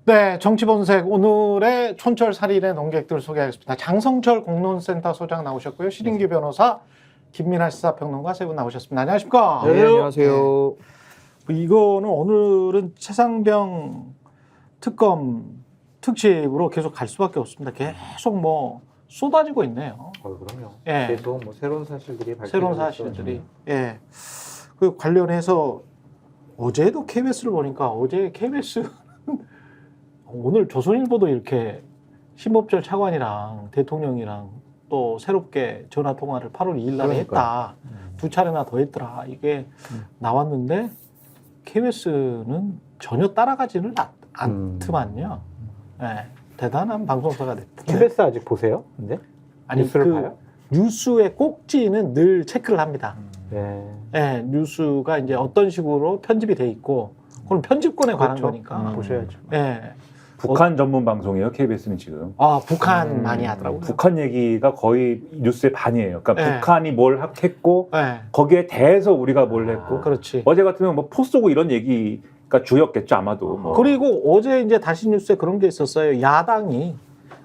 네, 정치본색 오늘의 촌철살인의 논객들 소개하겠습니다. 장성철 공론센터 소장 나오셨고요. 신인규 변호사, 김민하 시사평론가 세 분 나오셨습니다. 안녕하십니까? 네, 안녕하세요. 네. 이거는 오늘은 최상병 특검 특집으로 계속 갈 수밖에 없습니다. 계속 뭐 쏟아지고 있네요. 그럼요. 예. 계속 뭐 새로운 사실들이 새로운 사실들이. 예. 그 관련해서 어제도 KBS를 보니까 어제 KBS 오늘 조선일보도 이렇게 신법절 차관이랑 대통령이랑 또 새롭게 전화 통화를 8월 2일 날에 했다. 두 차례나 더 했더라. 이게 나왔는데 KBS는 전혀 따라가지는 않더만요. 네, 대단한 방송사가 됐다. KBS 아직 보세요? 근데 아니 뉴스를 봐요? 뉴스의 꼭지는 늘 체크를 합니다. 네. 네, 뉴스가 이제 어떤 식으로 편집이 돼 있고 그건 편집권에 관한 그렇죠. 거니까 보셔야죠. 네. 북한 전문 방송이에요, KBS는 지금. 아, 북한 많이 하더라고요. 북한 얘기가 거의 뉴스의 반이에요. 그러니까 네. 북한이 뭘 했고 네, 거기에 대해서 우리가 뭘 했고 그렇지. 어제 같으면 뭐 포 쏘고 이런 얘기가 주였겠죠, 아마도. 뭐. 그리고 어제 이제 다시 뉴스에 그런 게 있었어요. 야당이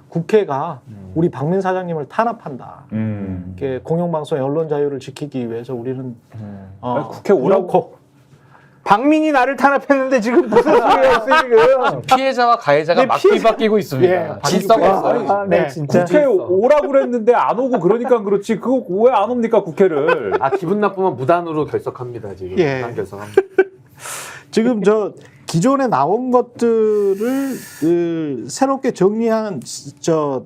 국회가 우리 박민 사장님을 탄압한다. 이렇게 공영방송의 언론 자유를 지키기 위해서 우리는 아니, 국회 오라고 이렇고 박민이 나를 탄압했는데 지금 무슨 소리야 지금? 피해자와 가해자가 맞바뀌고 있습니다. 예, 질서가 없어요. 네, 진짜. 국회 오라고 그랬는데 안 오고 그러니까 그렇지. 그거 왜 안 옵니까, 국회를? 기분 나쁘면 무단으로 결석합니다 지금. 예. 무단 결석합니다. 지금 저 기존에 나온 것들을 새롭게 정리한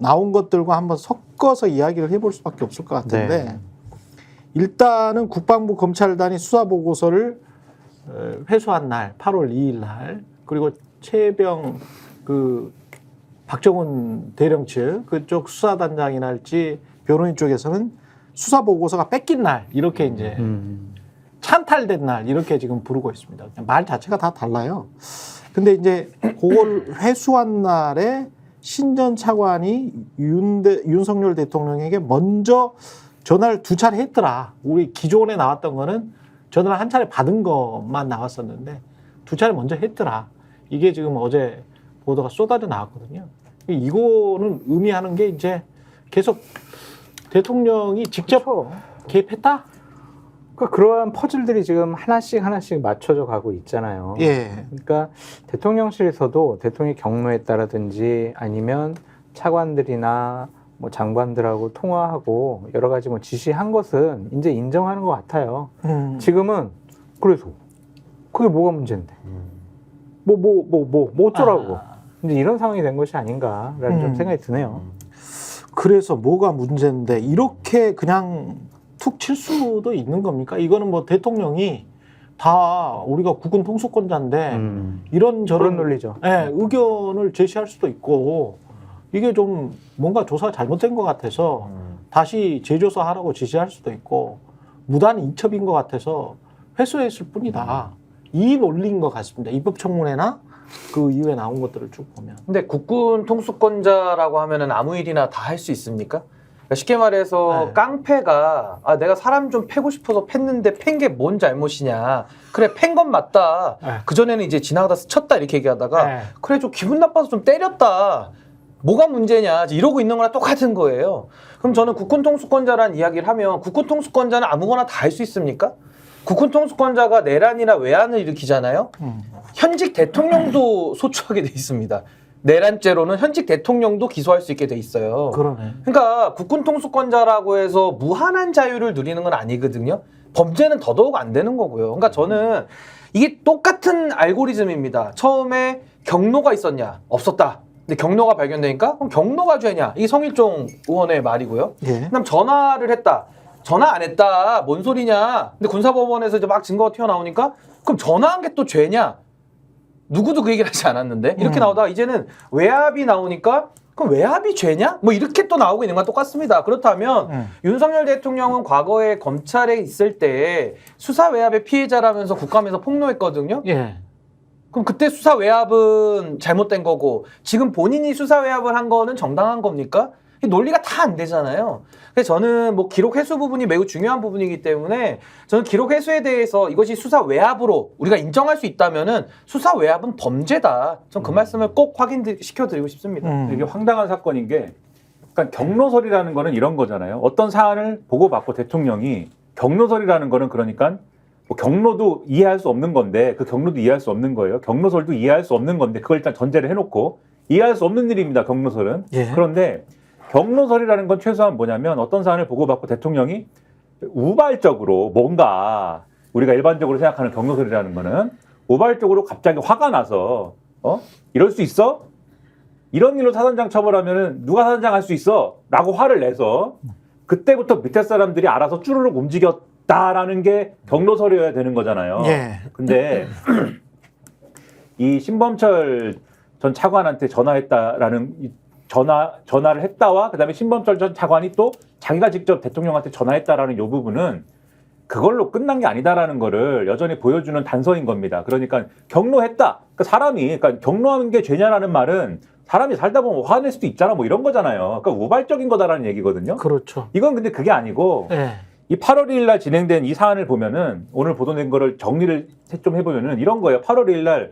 나온 것들과 한번 섞어서 이야기를 해볼 수밖에 없을 것 같은데 일단은 국방부 검찰단이 수사 보고서를 회수한 날 8월 2일 날 그리고 최병 박정훈 대령 측 그쪽 수사단장이랄지 변호인 쪽에서는 수사 보고서가 뺏긴 날 이렇게 이제 찬탈된 날 이렇게 지금 부르고 있습니다. 말 자체가 다 달라요. 근데 이제 그걸 회수한 날에 신 전 차관이 윤석열 대통령에게 먼저 전화를 두 차례 했더라. 우리 기존에 나왔던 거는 전화를 한 차례 받은 것만 나왔었는데 두 차례 먼저 했더라. 이게 지금 어제 보도가 쏟아져 나왔거든요. 이거는 의미하는 게 이제 계속 대통령이 직접 개입했다? 그러니까 그러한 퍼즐들이 지금 하나씩 맞춰져 가고 있잖아요. 예. 그러니까 대통령실에서도 대통령의 경로에 따라든지 아니면 차관들이나 뭐 장관들하고 통화하고 여러 가지 뭐 지시한 것은 이제 인정하는 것 같아요. 지금은 그래서 그게 뭐가 문제인데? 뭐 어쩌라고? 이제 이런 상황이 된 것이 아닌가라는 좀 생각이 드네요. 그래서 뭐가 문제인데 이렇게 그냥 툭 칠 수도 있는 겁니까? 이거는 뭐 대통령이 다 우리가 국군 통수권자인데 이런저런 그런 논리죠. 예, 의견을 제시할 수도 있고 이게 좀 뭔가 조사가 잘못된 것 같아서 다시 재조사하라고 지시할 수도 있고 무단 인첩인 것 같아서 회수했을 뿐이다. 이 논리인 것 같습니다. 입법청문회나 그 이후에 나온 것들을 쭉 보면. 근데 국군 통수권자라고 하면은 아무 일이나 다 할 수 있습니까? 그러니까 쉽게 말해서 네. 깡패가 내가 사람 좀 패고 싶어서 팼는데 팬 게 뭔 잘못이냐. 그래 팬 건 맞다. 네. 그전에는 이제 지나가다 스쳤다 이렇게 얘기하다가 네. 그래 좀 기분 나빠서 좀 때렸다. 뭐가 문제냐 이러고 있는 거랑 똑같은 거예요. 그럼 저는 국군 통수권자라는 이야기를 하면 국군 통수권자는 아무거나 다 할 수 있습니까? 국군 통수권자가 내란이나 외환을 일으키잖아요. 현직 대통령도 소추하게 돼 있습니다. 내란죄로는 현직 대통령도 기소할 수 있게 돼 있어요. 그러네. 그러니까 국군 통수권자라고 해서 무한한 자유를 누리는 건 아니거든요. 범죄는 더더욱 안 되는 거고요. 그러니까 저는 이게 똑같은 알고리즘입니다. 처음에 경로가 있었냐? 없었다. 근데 경로가 발견되니까 그럼 경로가 죄냐? 이게 성일종 의원의 말이고요. 예. 그다음 전화를 했다. 전화 안 했다. 뭔 소리냐? 근데 군사법원에서 이제 막 증거가 튀어나오니까 그럼 전화한 게 또 죄냐? 누구도 그 얘기를 하지 않았는데 이렇게 나오다가 이제는 외압이 나오니까 그럼 외압이 죄냐? 뭐 이렇게 또 나오고 있는 건 똑같습니다. 그렇다면 윤석열 대통령은 과거에 검찰에 있을 때 수사 외압의 피해자라면서 국감에서 폭로했거든요. 예. 그럼 그때 수사 외압은 잘못된 거고 지금 본인이 수사 외압을 한 거는 정당한 겁니까? 이 논리가 다 안 되잖아요. 그래서 저는 뭐 기록 회수 부분이 매우 중요한 부분이기 때문에 저는 기록 회수에 대해서 이것이 수사 외압으로 우리가 인정할 수 있다면은 수사 외압은 범죄다. 전 그 말씀을 꼭 확인시켜 드리고 싶습니다. 이게 황당한 사건인 게 그러니까 경로설이라는 거는 이런 거잖아요. 어떤 사안을 보고받고 대통령이 경로설이라는 거는 그러니까 뭐 경로도 이해할 수 없는 건데 그 경로도 이해할 수 없는 거예요. 경로설도 이해할 수 없는 건데 그걸 일단 전제를 해놓고 이해할 수 없는 일입니다. 경로설은. 예. 그런데 경로설이라는 건 최소한 뭐냐면 어떤 사안을 보고받고 대통령이 우발적으로 뭔가 우리가 일반적으로 생각하는 경로설이라는 거는 우발적으로 갑자기 화가 나서 이럴 수 있어? 이런 일로 사단장 처벌하면은 누가 사단장 할 수 있어? 라고 화를 내서 그때부터 밑에 사람들이 알아서 쭈르륵 움직였다라는 게 경로설이어야 되는 거잖아요. 예. 근데 이 신범철 전 차관한테 전화했다라는 전화를 했다와 그다음에 신범철 전 차관이 또 자기가 직접 대통령한테 전화했다라는 이 부분은 그걸로 끝난 게 아니다라는 거를 여전히 보여주는 단서인 겁니다. 그러니까 경로했다. 그러니까 사람이 그러니까 경로하는 게 죄냐라는 말은 사람이 살다 보면 화낼 수도 있잖아 뭐 이런 거잖아요. 그러니까 우발적인 거다라는 얘기거든요. 그렇죠. 이건 근데 그게 아니고 예. 이 8월 1일 날 진행된 이 사안을 보면은 오늘 보도된 거를 정리를 좀 해보면은 이런 거예요. 8월 1일 날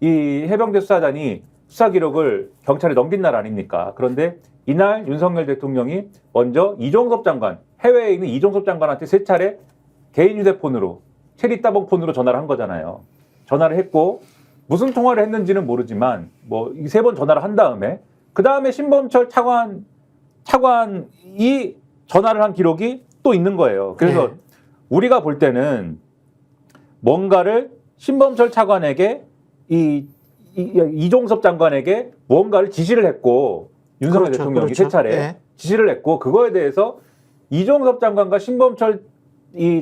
이 해병대 수사단이 수사 기록을 경찰에 넘긴 날 아닙니까? 그런데 이날 윤석열 대통령이 먼저 이종섭 장관, 해외에 있는 이종섭 장관한테 3차례 개인 휴대폰으로 체리 따봉 폰으로 전화를 한 거잖아요. 전화를 했고 무슨 통화를 했는지는 모르지만 뭐 3번 전화를 한 다음에 그 다음에 신범철 차관이 전화를 한 기록이 또 있는 거예요. 그래서 네. 우리가 볼 때는 뭔가를 신범철 차관에게 이종섭 장관에게 무언가를 지시를 했고 윤석열 그렇죠, 대통령이 그렇죠. 3차례 예. 지시를 했고 그거에 대해서 이종섭 장관과 신범철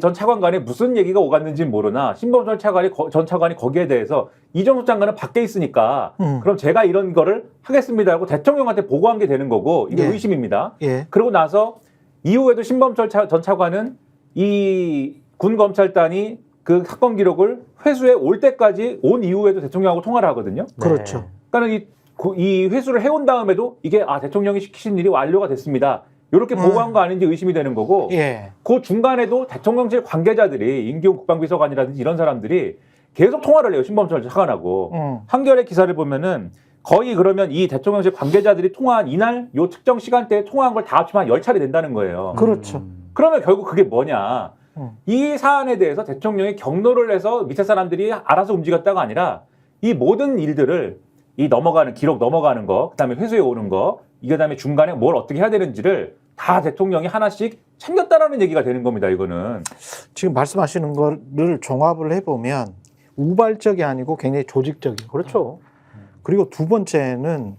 전 차관 간에 무슨 얘기가 오갔는지는 모르나 신범철 전 차관이 거기에 대해서 이종섭 장관은 밖에 있으니까 그럼 제가 이런 거를 하겠습니다 하고 대통령한테 보고한 게 되는 거고 이게 예. 의심입니다. 예. 그러고 나서 이후에도 신범철 전 차관은 이 군검찰단이 그 사건 기록을 회수해 올 때까지 온 이후에도 대통령하고 통화를 하거든요. 그렇죠. 그러니까 이 회수를 해온 다음에도 이게 대통령이 시키신 일이 완료가 됐습니다. 이렇게 보고한 거 아닌지 의심이 되는 거고 예. 그 중간에도 대통령실 관계자들이 임기훈 국방비서관이라든지 이런 사람들이 계속 통화를 해요. 신범철 차관하고. 한겨레 기사를 보면은 거의 그러면 이 대통령실 관계자들이 통화한 이날 요 특정 시간대에 통화한 걸 다 합치면 한 10차례 된다는 거예요. 그렇죠. 그러면 결국 그게 뭐냐. 이 사안에 대해서 대통령이 경로를 해서 밑에 사람들이 알아서 움직였다가 아니라 이 모든 일들을 이 넘어가는 기록 넘어가는 거, 그다음에 회수해 오는 거, 그다음에 중간에 뭘 어떻게 해야 되는지를 다 대통령이 하나씩 챙겼다라는 얘기가 되는 겁니다. 이거는 지금 말씀하시는 거를 종합을 해보면 우발적이 아니고 굉장히 조직적이고 그렇죠. 그리고 두 번째는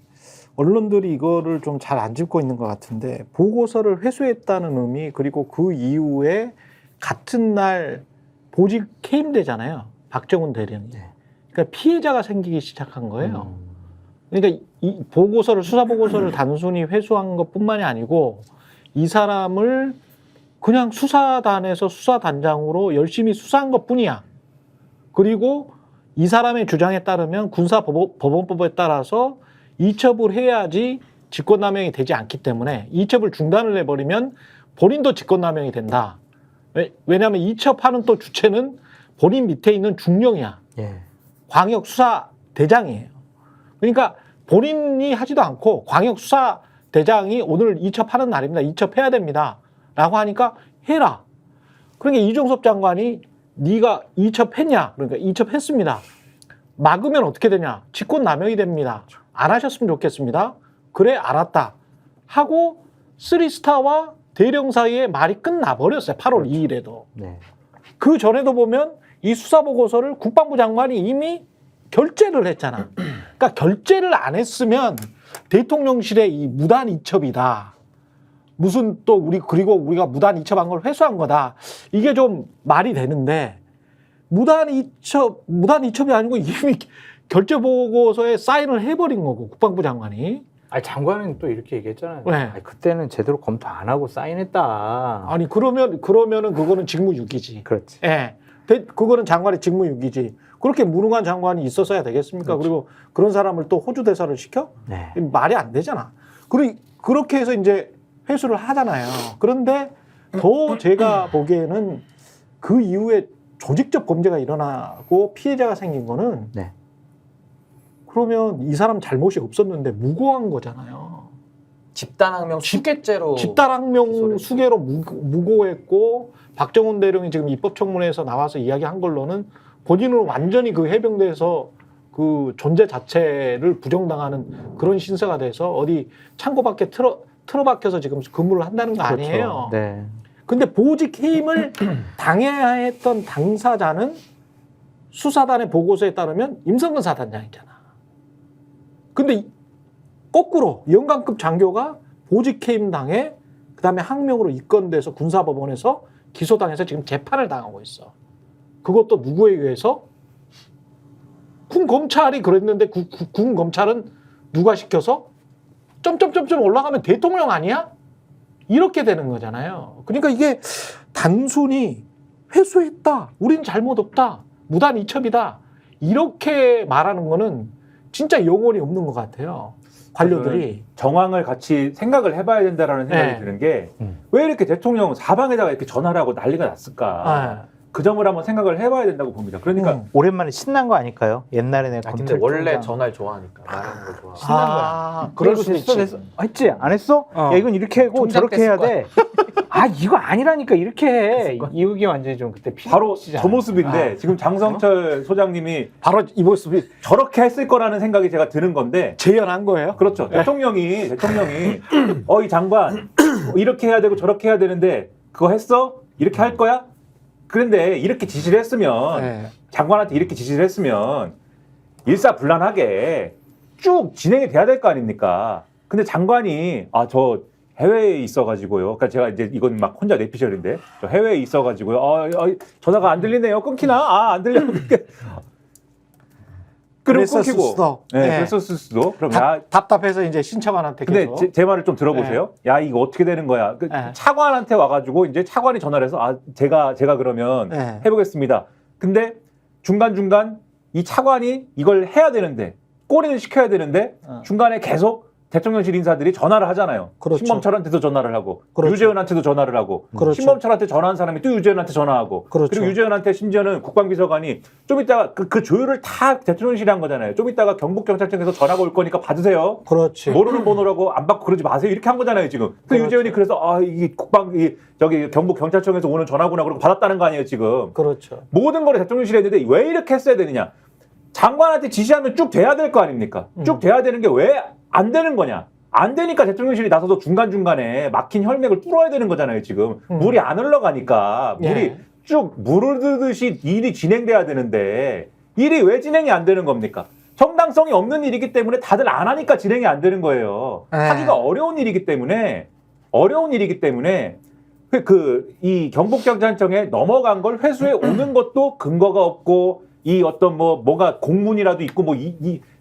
언론들이 이거를 좀 잘 안 짚고 있는 것 같은데 보고서를 회수했다는 의미 그리고 그 이후에 같은 날 보직 해임되잖아요. 박정훈 대령이. 그러니까 피해자가 생기기 시작한 거예요. 그러니까 이 보고서를 수사 보고서를 단순히 회수한 것뿐만이 아니고 이 사람을 그냥 수사단에서 수사단장으로 열심히 수사한 것뿐이야. 그리고 이 사람의 주장에 따르면 군사법원법에 따라서 이첩을 해야지 직권남용이 되지 않기 때문에 이첩을 중단을 해버리면 본인도 직권남용이 된다. 왜냐하면 이첩하는 또 주체는 본인 밑에 있는 중령이야. 예. 광역수사대장이에요. 그러니까 본인이 하지도 않고 광역수사대장이 오늘 이첩하는 날입니다. 이첩해야 됩니다. 라고 하니까 해라. 그러니까 이종섭 장관이 네가 이첩했냐? 그러니까 이첩했습니다. 막으면 어떻게 되냐? 직권남용이 됩니다. 안 하셨으면 좋겠습니다. 그래 알았다. 하고 3스타와 대령 사이에 말이 끝나버렸어요. 8월 2일에도. 네. 그 전에도 보면 이 수사보고서를 국방부 장관이 이미 결재를 했잖아. 그러니까 결재를 안 했으면 대통령실의 이 무단 이첩이다. 무슨 또 그리고 우리가 무단 이첩한 걸 회수한 거다. 이게 좀 말이 되는데 무단 이첩이 아니고 이미 결재 보고서에 사인을 해버린 거고 국방부 장관이. 아니 장관은 또 이렇게 얘기했잖아요. 네. 아니, 그때는 제대로 검토 안 하고 사인했다. 아니 그러면은 그거는 직무유기지. 그렇지. 예. 그거는 장관의 직무유기지. 그렇게 무능한 장관이 있었어야 되겠습니까? 그렇죠. 그리고 그런 사람을 또 호주 대사를 시켜? 네. 말이 안 되잖아. 그리고 그렇게 해서 이제 회수를 하잖아요. 그런데 더 제가 보기에는 그 이후에 조직적 범죄가 일어나고 피해자가 생긴 거는 네. 그러면 이 사람 잘못이 없었는데 무고한 거잖아요. 집단항명 수개죄로 집단항명 기소를 수개로 무고했고 박정훈 대령이 지금 입법청문회에서 나와서 이야기한 걸로는 본인은 완전히 그 해병대에서 그 존재 자체를 부정당하는 그런 신세가 돼서 어디 창고 밖에 틀어박혀서 지금 근무를 한다는 거 아니에요. 네. 근데 보직 해임을 당해야 했던 당사자는 수사단의 보고서에 따르면 임성근 사단장이잖아. 근데 거꾸로 영관급 장교가 보직 해임 당해 그다음에 항명으로 입건돼서 군사법원에서 기소당해서 지금 재판을 당하고 있어. 그것도 누구에 의해서? 군 검찰이 그랬는데 군 검찰은 누가 시켜서 점점점점 올라가면 대통령 아니야? 이렇게 되는 거잖아요. 그러니까 이게 단순히 회수했다, 우린 잘못 없다, 무단 이첩이다 이렇게 말하는 거는 진짜 영혼이 없는 것 같아요. 관료들이. 정황을 같이 생각을 해봐야 된다라는 생각이 네. 드는 게 왜 이렇게 대통령 사방에다가 이렇게 전화를 하고 난리가 났을까? 그 점을 한번 생각을 해봐야 된다고 봅니다. 그러니까 오랜만에 신난 거 아닐까요? 옛날에 내가 근데 검찰총장 원래 전화를 좋아하니까 말하는 걸 좋아. 신난 거야. 아, 그럴 수도 됐어, 있지. 됐어. 했지? 안 했어? 어. 야, 이건 이렇게 하고 총장 저렇게 해야 뗐을 돼. 아, 이거 아니라니까 이렇게 해. 이욱이 완전히 좀 그때 바로 피곤하시잖아. 저 모습인데 지금 장성철 소장님이 바로 이 모습이 저렇게 했을 거라는 생각이 제가 드는 건데 재현한 거예요. 그렇죠. 대통령이 이 장관 이렇게 해야 되고 저렇게 해야 되는데 그거 했어? 이렇게 할 거야? 그런데 이렇게 지시를 했으면 네. 장관한테 이렇게 지시를 했으면 일사불란하게 쭉 진행이 돼야 될 거 아닙니까? 근데 장관이 저 해외에 있어가지고요. 그러니까 제가 이제 이건 막 혼자 내피셜인데 저 해외에 있어가지고요. 전화가 안 들리네요. 끊기나? 안 들려. 그럼 그랬었을 끊기고. 수도. 네, 네. 그랬었을 수도. 그럼 답답해서 이제 신차관한테 근데 계속. 제 말을 좀 들어보세요. 야 이거 어떻게 되는 거야? 네. 차관한테 와가지고 이제 차관이 전화를 해서 제가 그러면 네. 해보겠습니다. 근데 중간 이 차관이 이걸 해야 되는데 꼬리는 시켜야 되는데 중간에 계속 대통령실 인사들이 전화를 하잖아요. 그렇죠. 신범철한테도 전화를 하고 그렇죠. 유재현한테도 전화를 하고 그렇죠. 신범철한테 전화한 사람이 또 유재현한테 전화하고 그렇죠. 그리고 유재현한테 심지어는 국방비서관이 좀 이따가 그 조율을 다 대통령실이 한 거잖아요. 좀 이따가 경북경찰청에서 전화가 올 거니까 받으세요. 그렇지. 모르는 번호라고 안 받고 그러지 마세요. 이렇게 한 거잖아요, 지금. 그 그렇죠. 유재현이 그래서 이게 경북 경찰청에서 오는 전화구나 그러고 받았다는 거 아니에요, 지금. 그렇죠. 모든 걸 대통령실에 했는데 왜 이렇게 했어야 되느냐? 장관한테 지시하면 쭉 돼야 될 거 아닙니까? 쭉 돼야 되는 게 왜 안 되는 거냐? 안 되니까 대통령실이 나서서 중간중간에 막힌 혈맥을 뚫어야 되는 거잖아요, 지금. 물이 안 흘러가니까. 물이 예. 쭉 물을 드듯이 일이 진행돼야 되는데 일이 왜 진행이 안 되는 겁니까? 정당성이 없는 일이기 때문에 다들 안 하니까 진행이 안 되는 거예요. 네. 하기가 어려운 일이기 때문에 이 경북경찰청에 넘어간 걸 회수해 오는 것도 근거가 없고 이 어떤 뭐가 공문이라도 있고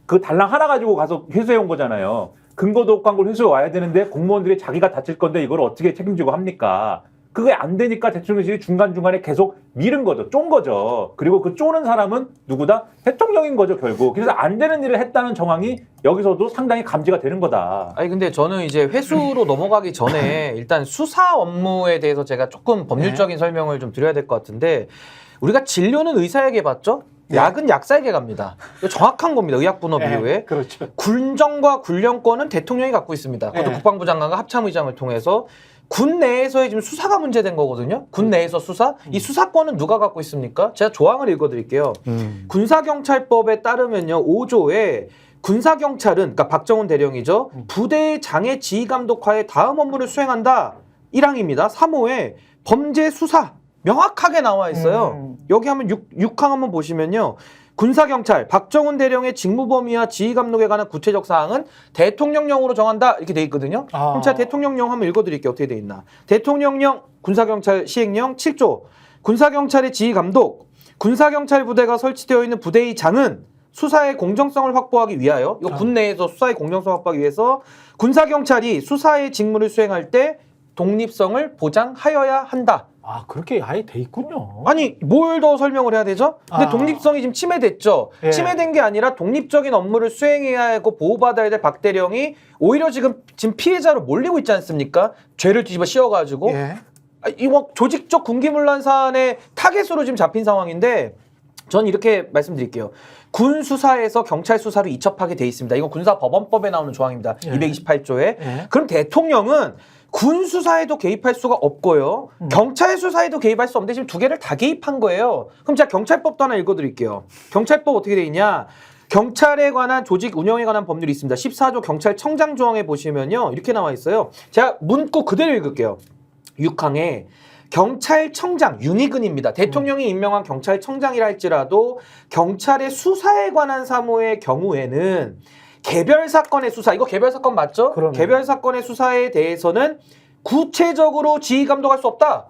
그 달랑 하나 가지고 가서 회수해 온 거잖아요. 근거도 없고 한 걸 회수해 와야 되는데 공무원들이 자기가 다칠 건데 이걸 어떻게 책임지고 합니까? 그게 안 되니까 대통령실이 중간중간에 계속 밀은 거죠. 쫀 거죠. 그리고 그 쪼는 사람은 누구다? 대통령인 거죠, 결국. 그래서 안 되는 일을 했다는 정황이 여기서도 상당히 감지가 되는 거다. 아니 근데 저는 이제 회수로 넘어가기 전에 일단 수사 업무에 대해서 제가 조금 법률적인 설명을 좀 드려야 될 것 같은데 우리가 진료는 의사에게 받죠? 약은 약사에게 갑니다. 이거 정확한 겁니다. 의약분업 이후에. 그렇죠. 군정과 군령권은 대통령이 갖고 있습니다. 그것도 네. 국방부 장관과 합참의장을 통해서 군 내에서의 지금 수사가 문제된 거거든요. 군 내에서 수사. 이 수사권은 누가 갖고 있습니까? 제가 조항을 읽어드릴게요. 군사경찰법에 따르면요. 5조에 군사경찰은 그러니까 박정훈 대령이죠. 부대의 장애 지휘감독하에 다음 업무를 수행한다. 1항입니다. 3호에 범죄 수사 명확하게 나와 있어요. 여기 한번 6항 한번 보시면요. 군사경찰 박정훈 대령의 직무 범위와 지휘 감독에 관한 구체적 사항은 대통령령으로 정한다 이렇게 돼 있거든요. 그럼 제가 대통령령 한번 읽어드릴게요. 어떻게 돼 있나. 대통령령 군사경찰 시행령 7조 군사경찰의 지휘 감독 군사경찰 부대가 설치되어 있는 부대의 장은 수사의 공정성을 확보하기 위하여 이거 군 내에서 수사의 공정성을 확보하기 위해서 군사경찰이 수사의 직무를 수행할 때 독립성을 보장하여야 한다. 아 그렇게 아예 돼 있군요. 아니 뭘 더 설명을 해야 되죠? 근데 아. 독립성이 지금 침해됐죠. 예. 침해된 게 아니라 독립적인 업무를 수행해야 하고 보호받아야 될 박 대령이 오히려 지금 피해자로 몰리고 있지 않습니까? 죄를 뒤집어 씌워가지고 예. 이거 조직적 군기문란 사안의 타겟으로 지금 잡힌 상황인데 전 이렇게 말씀드릴게요. 군 수사에서 경찰 수사로 이첩하게 돼 있습니다. 이건 군사법원법에 나오는 조항입니다. 예. 228조에. 예. 그럼 대통령은 군 수사에도 개입할 수가 없고요. 경찰 수사에도 개입할 수 없는데 지금 두 개를 다 개입한 거예요. 그럼 제가 경찰법도 하나 읽어드릴게요. 경찰법 어떻게 돼 있냐? 경찰에 관한 조직 운영에 관한 법률이 있습니다. 14조 경찰청장 조항에 보시면요. 이렇게 나와 있어요. 제가 문구 그대로 읽을게요. 6항에 경찰청장 윤희근입니다. 대통령이 임명한 경찰청장이라 할지라도 경찰의 수사에 관한 사무의 경우에는 개별 사건의 수사, 이거 개별 사건 맞죠? 그러네요. 개별 사건의 수사에 대해서는 구체적으로 지휘 감독할 수 없다.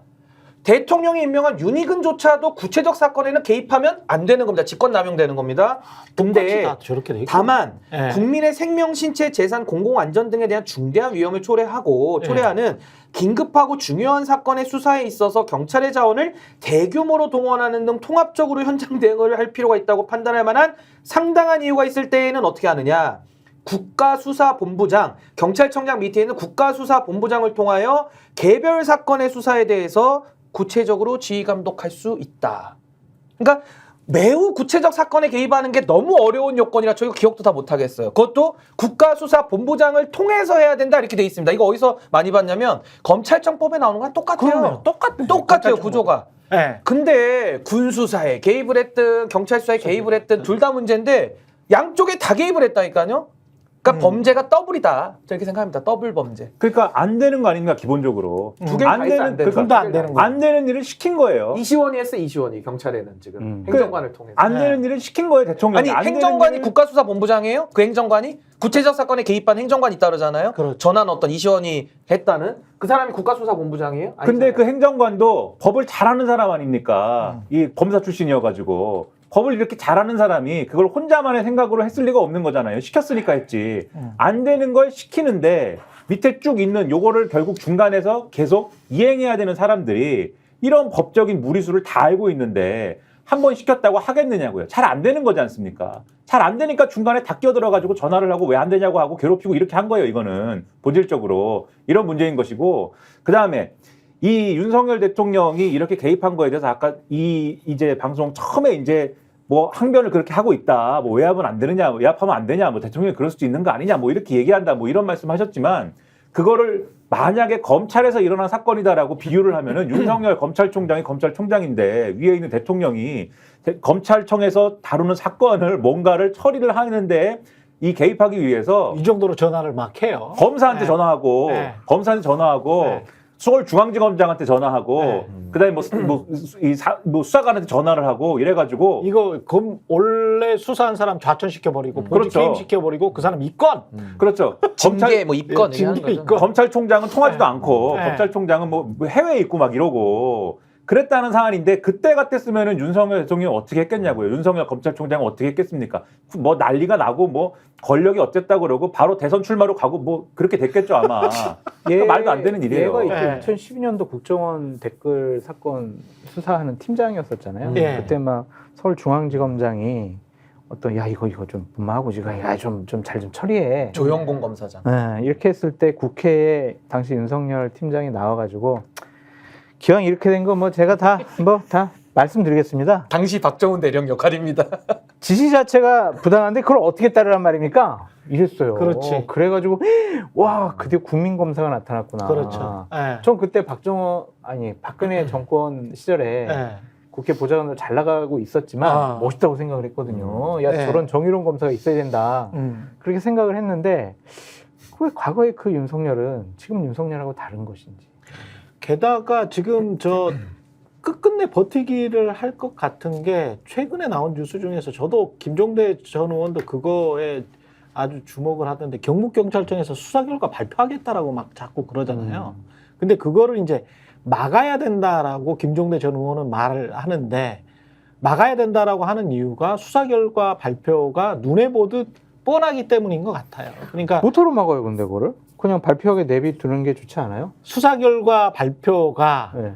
대통령이 임명한 윤희근조차도 구체적 사건에는 개입하면 안 되는 겁니다. 직권남용되는 겁니다. 똑같이 근데 다 저렇게 돼 있고. 다만 예. 국민의 생명, 신체, 재산, 공공안전 등에 대한 중대한 위험을 초래하는 긴급하고 중요한 사건의 수사에 있어서 경찰의 자원을 대규모로 동원하는 등 통합적으로 현장 대응을 할 필요가 있다고 판단할 만한 상당한 이유가 있을 때에는 어떻게 하느냐. 국가수사본부장, 경찰청장 밑에 있는 국가수사본부장을 통하여 개별 사건의 수사에 대해서 구체적으로 지휘 감독할 수 있다. 그러니까 매우 구체적 사건에 개입하는 게 너무 어려운 요건이라 저희가 기억도 다 못하겠어요. 그것도 국가수사본부장을 통해서 해야 된다 이렇게 돼 있습니다. 이거 어디서 많이 봤냐면 검찰청법에 나오는 거랑 똑같아요. 그러네요. 똑같네. 똑같아요, 검찰청법. 구조가. 예. 근데 군수사에 개입을 했든 경찰 수사에 개입을 했든 둘 다 문제인데 양쪽에 다 개입을 했다니까요. 그러니까 범죄가 더블이다. 저렇게 생각합니다. 더블 범죄. 그러니까 안 되는 거 아닙니까 기본적으로. 두 개를 다 했어, 안 되는 둘 다 안 되는 거. 안 되는 일을 시킨 거예요. 이시원이 했어 이시원이 경찰에는 지금 행정관을 통해서. 안 되는 일을 시킨 거예요 대통령이. 아니 안 되는 행정관이 일을- 국가수사본부장이에요? 그 행정관이? 구체적 사건에 개입한 행정관이 있다 그러잖아요. 그렇죠. 전화는 어떤 이시원이 했다는 그 사람이 국가수사본부장이에요? 근데 아니잖아요. 그 행정관도 법을 잘하는 사람 아닙니까? 이 검사 출신이어가지고 법을 이렇게 잘하는 사람이 그걸 혼자만의 생각으로 했을 리가 없는 거잖아요. 시켰으니까 했지. 안 되는 걸 시키는데 밑에 쭉 있는 요거를 결국 중간에서 계속 이행해야 되는 사람들이 이런 법적인 무리수를 다 알고 있는데 한 번 시켰다고 하겠느냐고요. 잘 안 되는 거지 않습니까? 잘 안 되니까 중간에 다 끼어들어가지고 전화를 하고 왜 안 되냐고 하고 괴롭히고 이렇게 한 거예요. 이거는 본질적으로 이런 문제인 것이고, 그 다음에 이 윤석열 대통령이 이렇게 개입한 거에 대해서 아까 이제 방송 처음에 이제 뭐 항변을 그렇게 하고 있다. 뭐 외압은 안 되느냐, 외압하면 안 되냐, 뭐 대통령이 그럴 수도 있는 거 아니냐, 뭐 이렇게 얘기한다, 뭐 이런 말씀하셨지만 그거를 만약에 검찰에서 일어난 사건이다라고 비유를 하면은 윤석열 검찰총장이 검찰총장인데 위에 있는 대통령이 검찰청에서 다루는 사건을 뭔가를 처리를 하는데 이 개입하기 위해서 이 정도로 전화를 막 해요. 검사한테 네. 전화하고 네. 검사한테 전화하고 네. 서울중앙지검장한테 전화하고 네. 그다음에 뭐 수사관한테 전화를 하고 이래가지고 이거 원래 수사한 사람 좌천시켜버리고 본직 그렇죠. 퇴임시켜버리고 그 사람 입건. 그렇죠. 징계 뭐 입건 예, 이렇게 하는 징계 거죠. 입건. 검찰총장은 통하지도 네. 않고 네. 검찰총장은 뭐 해외에 있고 막 이러고 그랬다는 사안인데 그때 같았으면은 윤석열 대통령이 어떻게 했겠냐고요. 윤석열 검찰총장은 어떻게 했겠습니까? 뭐 난리가 나고 뭐 권력이 어쨌다 그러고 바로 대선 출마로 가고 뭐 그렇게 됐겠죠 아마. 그러니까 말도 안 되는 일이에요. 얘가 이때 네. 2012년도 국정원 댓글 사건 수사하는 팀장이었었잖아요. 예. 그때 막 서울중앙지검장이 어떤 야 이거 좀 분마하고 지가 야좀 잘 좀 처리해. 조영공 검사장. 네, 이렇게 했을 때 국회에 당시 윤석열 팀장이 나와가지고 기왕 이렇게 된 거 뭐 제가 다 말씀드리겠습니다. 당시 박정훈 대령 역할입니다. 지시 자체가 부당한데 그걸 어떻게 따르란 말입니까? 이랬어요. 그렇지. 그래가지고 와 그때 국민검사가 나타났구나. 그렇죠. 예. 전 그때 박근혜 정권 시절에 예. 국회 보좌관으로 잘 나가고 있었지만 아. 멋있다고 생각을 했거든요. 야 네. 저런 정의로운 검사가 있어야 된다. 그렇게 생각을 했는데 왜 과거의 그 윤석열은 지금 윤석열하고 다른 것인지. 게다가 지금 저 끝끝내 버티기를 할 것 같은 게 최근에 나온 뉴스 중에서 저도 김종대 전 의원도 그거에 아주 주목을 하던데 경북경찰청에서 수사 결과 발표하겠다라고 막 자꾸 그러잖아요. 근데 그거를 이제 막아야 된다라고 김종대 전 의원은 말을 하는데 막아야 된다라고 하는 이유가 수사 결과 발표가 눈에 보듯 뻔하기 때문인 것 같아요. 그러니까 뭐토로 막아요, 근데 그거를? 그냥 발표하게 내비두는 게 좋지 않아요? 수사 결과 발표가 네.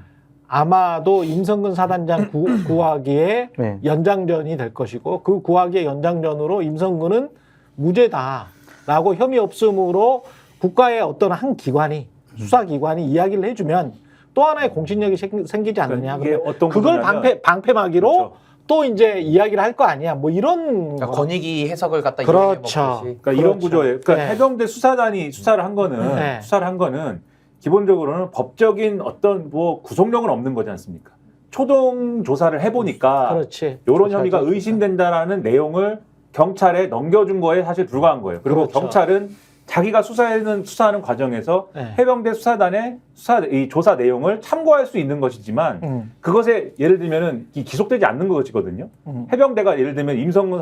아마도 임성근 사단장 구하기에 네. 연장전이 될 것이고 그 구하기의 연장전으로 임성근은 무죄다라고 혐의 없음으로 국가의 어떤 한 기관이 수사기관이 이야기를 해주면 또 하나의 공신력이 생기지 않느냐. 그러니까 이게 어떤 그걸 구조냐면 방패막이로 그렇죠. 또 이제 이야기를 할 거 아니야. 뭐 이런 그러니까 권익위 해석을 갖다 그렇죠. 이용해 먹듯이. 그러니까 이런 그렇죠. 구조예요. 그러니까 네. 해병대 수사단이 수사를 한 거는 기본적으로는 법적인 어떤 뭐 구속력은 없는 거지 않습니까? 초동 조사를 해보니까 그렇지. 이런 조사죠. 혐의가 의심된다라는 내용을 경찰에 넘겨준 거에 사실 불과한 거예요. 그리고 그렇죠. 경찰은 자기가 수사하는 과정에서 네. 해병대 수사단의 이 조사 내용을 참고할 수 있는 것이지만 그것에 예를 들면은 기속되지 않는 것이거든요. 해병대가 예를 들면 임성근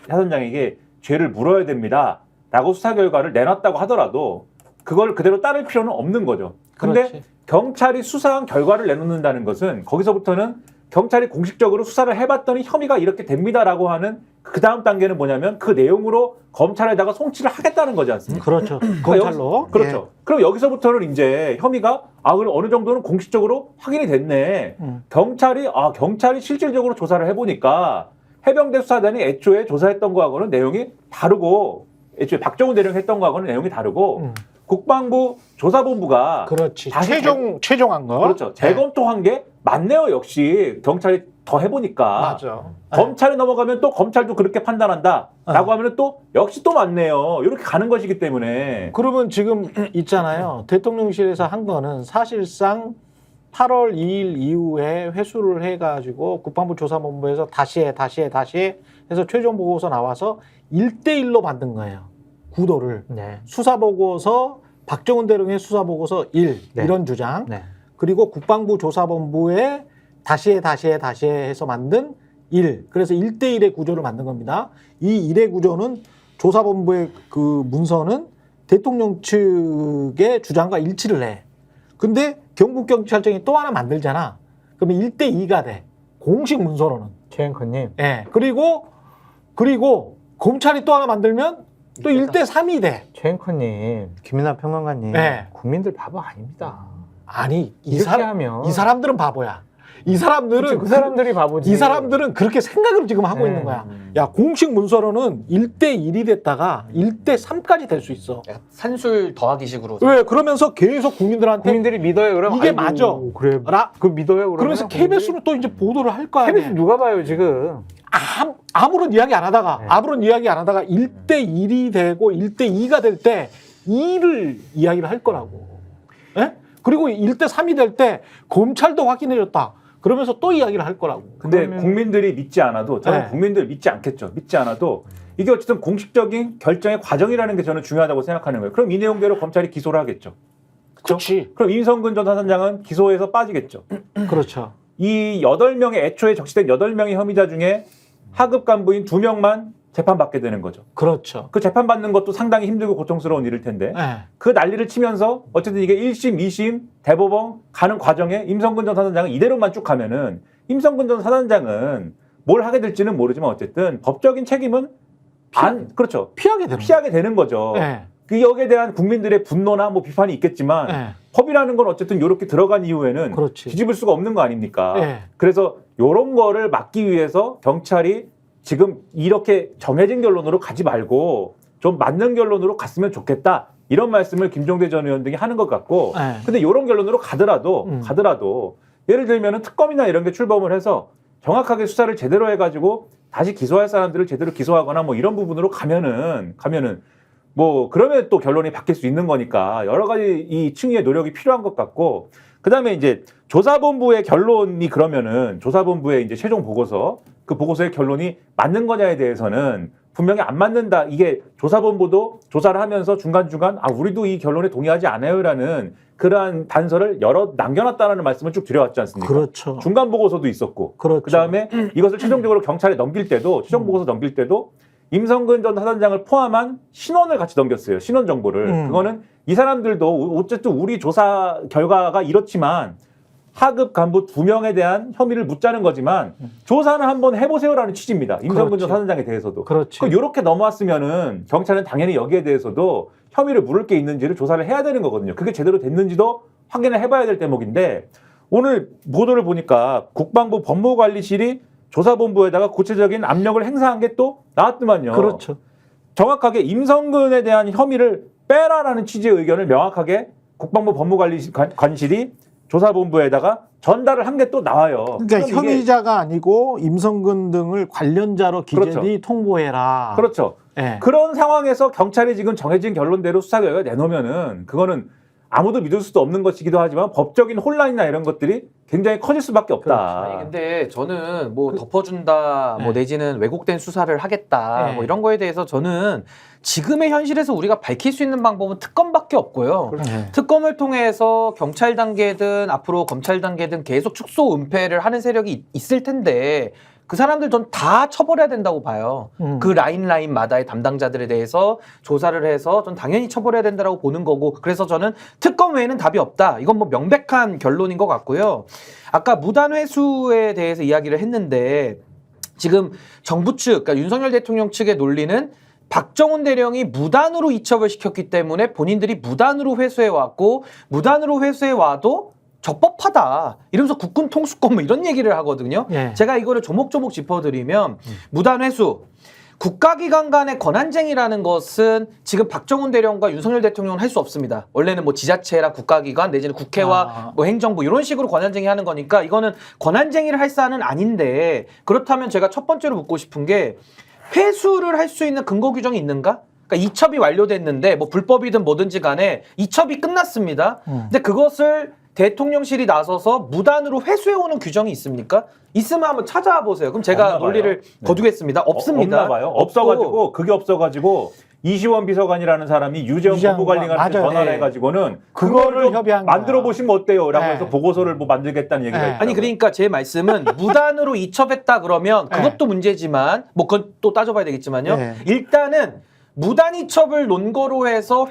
사단장에게 죄를 물어야 됩니다라고 수사 결과를 내놨다고 하더라도 그걸 그대로 따를 필요는 없는 거죠. 근데 그렇지. 경찰이 수사한 결과를 내놓는다는 것은 거기서부터는 경찰이 공식적으로 수사를 해봤더니 혐의가 이렇게 됩니다라고 하는 그 다음 단계는 뭐냐면 그 내용으로 검찰에다가 송치를 하겠다는 거지 않습니까? 그렇죠. 검찰로. 그렇죠. 그럼 여기서부터는 이제 혐의가 그럼 어느 정도는 공식적으로 확인이 됐네. 경찰이 실질적으로 조사를 해보니까 해병대 수사단이 애초에 조사했던 거하고는 내용이 다르고 애초에 박정훈 대령이 했던 거하고는 내용이 다르고 국방부 조사본부가 그렇지. 다시 최종한 거. 그렇죠. 재검토한 게 맞네요. 역시 경찰이 더 해보니까. 맞아. 검찰에 넘어가면 또 검찰도 그렇게 판단한다라고 하면 또 역시 또 맞네요. 이렇게 가는 것이기 때문에. 그러면 지금 있잖아요. 대통령실에서 한 거는 사실상 8월 2일 이후에 회수를 해가지고 국방부 조사본부에서 다시 해 해서 최종 보고서 나와서 1대1로 만든 거예요. 구도를. 네. 수사보고서 박정훈 대령의 수사보고서 1 네. 이런 주장. 네. 그리고 국방부 조사본부에 다시 해 해서 만든 1. 그래서 1대1의 구조를 만든 겁니다. 이 1의 구조는 조사본부의 그 문서는 대통령 측의 주장과 일치를 해. 근데 경북경찰청이 또 하나 만들잖아. 그러면 1대2가 돼. 공식 문서로는. 최앵커님. 예. 그리고 검찰이 또 하나 만들면 또 1대3이 돼. 최앵커님, 김민하 평론가님, 네. 국민들 바보 아닙니다. 아니, 이 이렇게 하면 사람들은 바보야. 이 사람들은 그 사람들이 바보지. 이 사람들은 그렇게 생각을 지금 하고 네. 있는 거야. 야, 공식 문서로는 1대1이 됐다가 1대3까지 될 수 있어. 약간 산술 더하기식으로. 왜? 그러면서 계속 국민들한테 국민들이 믿어요. 그러면 이게 아이고, 맞아. 그래. 그 믿어요. 그러면 그러면서 KBS로 또 이제 보도를 할 거 아니야. KBS 누가 봐요 지금? 아무런 이야기 안 하다가 네. 아무런 이야기 안 하다가 1대1이 되고 1대2가 될 때 2를 이야기를 할 거라고. 예? 그리고 1대3이 될 때 검찰도 확인해줬다. 그러면서 또 이야기를 할 거라고. 근데 그러면- 국민들이 믿지 않아도 저는 네. 국민들 믿지 않겠죠. 믿지 않아도 이게 어쨌든 공식적인 결정의 과정이라는 게 저는 중요하다고 생각하는 거예요. 그럼 이 내용대로 검찰이 기소를 하겠죠. 그렇지. 그럼 임성근 전 사단장은 기소에서 빠지겠죠. 그렇죠. 이 8명의 애초에 적시된 8명의 혐의자 중에 하급 간부인 2명만 재판받게 되는 거죠. 그렇죠. 그 재판받는 것도 상당히 힘들고 고통스러운 일일 텐데 예. 그 난리를 치면서 어쨌든 이게 1심, 2심, 대법원 가는 과정에 임성근 전 사단장은 이대로만 쭉 가면은 임성근 전 사단장은 뭘 하게 될지는 모르지만 어쨌든 법적인 책임은 그렇죠. 피하게 되는 거죠. 예. 그 여기에 대한 국민들의 분노나 뭐 비판이 있겠지만 예. 법이라는 건 어쨌든 이렇게 들어간 이후에는 그렇지. 뒤집을 수가 없는 거 아닙니까? 예. 그래서 이런 거를 막기 위해서 경찰이 지금 이렇게 정해진 결론으로 가지 말고 좀 맞는 결론으로 갔으면 좋겠다. 이런 말씀을 김종대 전 의원 등이 하는 것 같고 예. 근데 이런 결론으로 가더라도 예를 들면 특검이나 이런 게 출범을 해서 정확하게 수사를 제대로 해가지고 다시 기소할 사람들을 제대로 기소하거나 뭐 이런 부분으로 가면은 뭐 그러면 또 결론이 바뀔 수 있는 거니까 여러 가지 이 층위의 노력이 필요한 것 같고 그다음에 이제 조사본부의 결론이 그러면은 조사본부의 이제 최종 보고서 그 보고서의 결론이 맞는 거냐에 대해서는 분명히 안 맞는다. 이게 조사본부도 조사를 하면서 중간중간 우리도 이 결론에 동의하지 않아요라는 그러한 단서를 여러 남겨놨다라는 말씀을 쭉 드려왔지 않습니까? 그렇죠. 중간 보고서도 있었고 그렇죠. 그다음에 이것을 최종적으로 경찰에 넘길 때도 최종 보고서 넘길 때도 임성근 전 사단장을 포함한 신원을 같이 넘겼어요. 신원 정보를. 그거는 이 사람들도 어쨌든 우리 조사 결과가 이렇지만 하급 간부 2명에 대한 혐의를 묻자는 거지만 조사는 한번 해보세요라는 취지입니다. 임성근 전 그렇지. 사단장에 대해서도. 그렇지. 그럼 이렇게 넘어왔으면은 경찰은 당연히 여기에 대해서도 혐의를 물을 게 있는지를 조사를 해야 되는 거거든요. 그게 제대로 됐는지도 확인을 해봐야 될 대목인데 오늘 보도를 보니까 국방부 법무관리실이 조사본부에다가 구체적인 압력을 행사한 게 또 나왔더만요. 그렇죠. 정확하게 임성근에 대한 혐의를 빼라라는 취지의 의견을 명확하게 국방부 법무관리실이 조사본부에다가 전달을 한 게 또 나와요. 그러니까 그럼 이게- 혐의자가 아니고 임성근 등을 관련자로 기재리 그렇죠. 통보해라. 그렇죠. 예. 그런 상황에서 경찰이 지금 정해진 결론대로 수사 결과를 내놓으면은 그거는 아무도 믿을 수도 없는 것이기도 하지만 법적인 혼란이나 이런 것들이 굉장히 커질 수밖에 없다. 아니 근데 저는 뭐 덮어준다 뭐 네. 내지는 왜곡된 수사를 하겠다 네. 뭐 이런 거에 대해서 저는 지금의 현실에서 우리가 밝힐 수 있는 방법은 특검밖에 없고요. 예. 특검을 통해서 경찰 단계든 앞으로 검찰 단계든 계속 축소 은폐를 하는 세력이 있을 텐데 그 사람들 전 다 처벌해야 된다고 봐요. 그 라인마다의 담당자들에 대해서 조사를 해서 전 당연히 처벌해야 된다고 보는 거고 그래서 저는 특검 외에는 답이 없다. 이건 뭐 명백한 결론인 것 같고요. 아까 무단 회수에 대해서 이야기를 했는데 지금 정부 측, 그러니까 윤석열 대통령 측의 논리는 박정훈 대령이 무단으로 이첩을 시켰기 때문에 본인들이 무단으로 회수해왔고 무단으로 회수해와도 적법하다. 이러면서 국군 통수권 뭐 이런 얘기를 하거든요. 예. 제가 이거를 조목조목 짚어드리면 무단 회수. 국가기관 간의 권한쟁의라는 것은 지금 박정훈 대령과 윤석열 대통령은 할 수 없습니다. 원래는 뭐 지자체랑 국가기관 내지는 국회와 뭐 행정부 이런 식으로 권한쟁의 하는 거니까 이거는 권한쟁의를 할 사안은 아닌데 그렇다면 제가 첫 번째로 묻고 싶은 게 회수를 할 수 있는 근거 규정이 있는가? 그러니까 이첩이 완료됐는데 뭐 불법이든 뭐든지 간에 이첩이 끝났습니다. 근데 그것을 대통령실이 나서서 무단으로 회수해오는 규정이 있습니까? 있으면 한번 찾아보세요. 그럼 제가 없나 봐요. 논리를 네. 거두겠습니다. 없습니다. 없나 봐요. 없어가지고 그게 없어가지고 이시원 비서관이라는 사람이 유재원 유재원 법무관리관한테 맞아요. 전화를 네. 해가지고는 그거를 그거를 좀 협의한 거야. 만들어 보시면 어때요? 라고 네. 해서 보고서를 뭐 만들겠다는 얘기가 네. 있더라고요. 아니 그러니까 제 말씀은 무단으로 이첩했다 그러면 그것도 문제지만 뭐 그건 또 따져봐야 되겠지만요. 네. 일단은 무단 이첩을 논거로 해서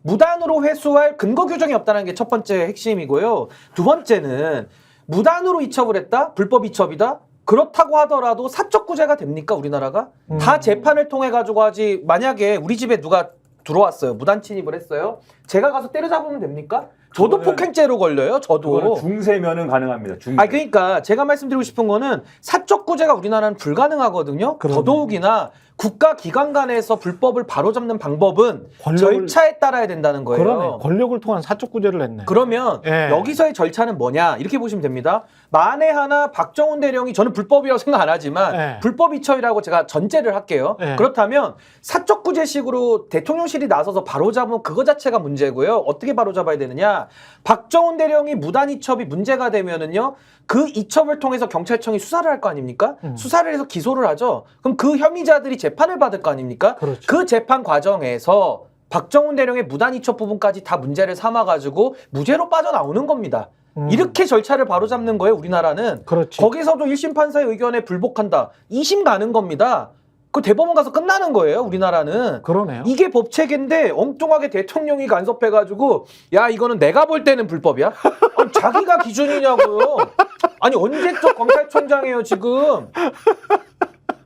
무단으로 회수할 근거 규정이 없다는 게 첫 번째 핵심이고요. 두 번째는 무단으로 이첩을 했다? 불법 이첩이다? 그렇다고 하더라도 사적 구제가 됩니까 우리나라가? 다 재판을 통해 가지고 하지. 만약에 우리 집에 누가 들어왔어요. 무단 침입을 했어요. 제가 가서 때려잡으면 됩니까? 저도 그거는- 폭행죄로 걸려요. 저도. 그거는 중세면은 가능합니다. 중세. 아 그러니까 제가 말씀드리고 싶은 거는 사적 구제가 우리나라는 불가능하거든요. 그러네. 더더욱이나 국가 기관 간에서 불법을 바로잡는 방법은 권력을- 절차에 따라야 된다는 거예요. 그러네. 권력을 통한 사적 구제를 했네. 그러면 예. 여기서의 절차는 뭐냐 이렇게 보시면 됩니다. 만에 하나 박정훈 대령이 저는 불법이라고 생각 안 하지만 예. 불법 이첩이라고 제가 전제를 할게요. 예. 그렇다면 사적 구제식으로 대통령실이 나서서 바로잡으면 그거 자체가 문제고요. 어떻게 바로잡아야 되느냐? 박정훈 대령이 무단 이첩이 문제가 되면은요. 그 이첩을 통해서 경찰청이 수사를 할 거 아닙니까? 수사를 해서 기소를 하죠. 그럼 그 혐의자들이 재판을 받을 거 아닙니까? 그렇죠. 그 재판 과정에서 박정훈 대령의 무단 이첩 부분까지 다 문제를 삼아가지고 무죄로 빠져나오는 겁니다. 이렇게 절차를 바로잡는 거예요, 우리나라는. 그렇지. 거기서도 1심 판사의 의견에 불복한다. 2심 가는 겁니다. 그 대법원 가서 끝나는 거예요, 우리나라는. 그러네요. 이게 법체계인데 엉뚱하게 대통령이 간섭해가지고 야 이거는 내가 볼 때는 불법이야? 아니, 자기가 기준이냐고요. 아니 언제적 검찰총장이에요 지금.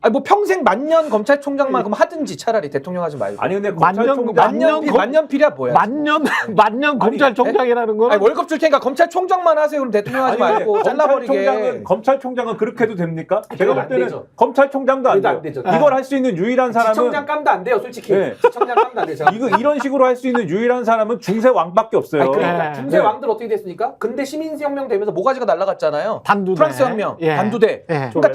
아니 뭐 평생 만년 검찰총장만 그럼 하든지 차라리 대통령 하지 말고. 아니 근데 만년- 검찰총장 만년필이야 뭐야? 만년 검찰총장이라는 거는 아니 월급 줄 테니까 검찰총장만 하세요. 그럼 대통령 하지 아니, 말고 잘라버리게. 검찰총장은 그렇게 해도 됩니까? 제가 볼 안 때는 되죠. 검찰총장도 안 그래도 돼요. 안 되죠. 이걸 할 수 있는 유일한 사람은 지청장 깜도 안 돼요, 솔직히. 네. 지청장 깜도 안 돼요. 제가. 이런 식으로 할 수 있는 유일한 사람은 중세 왕밖에 없어요. 아니, 그러니까 네. 중세 네. 왕들 어떻게 됐습니까? 근대 시민혁명 되면서 모가지가 날아갔잖아요. 단두대. 프랑스 혁명, 예. 단두대. 예. 그러니까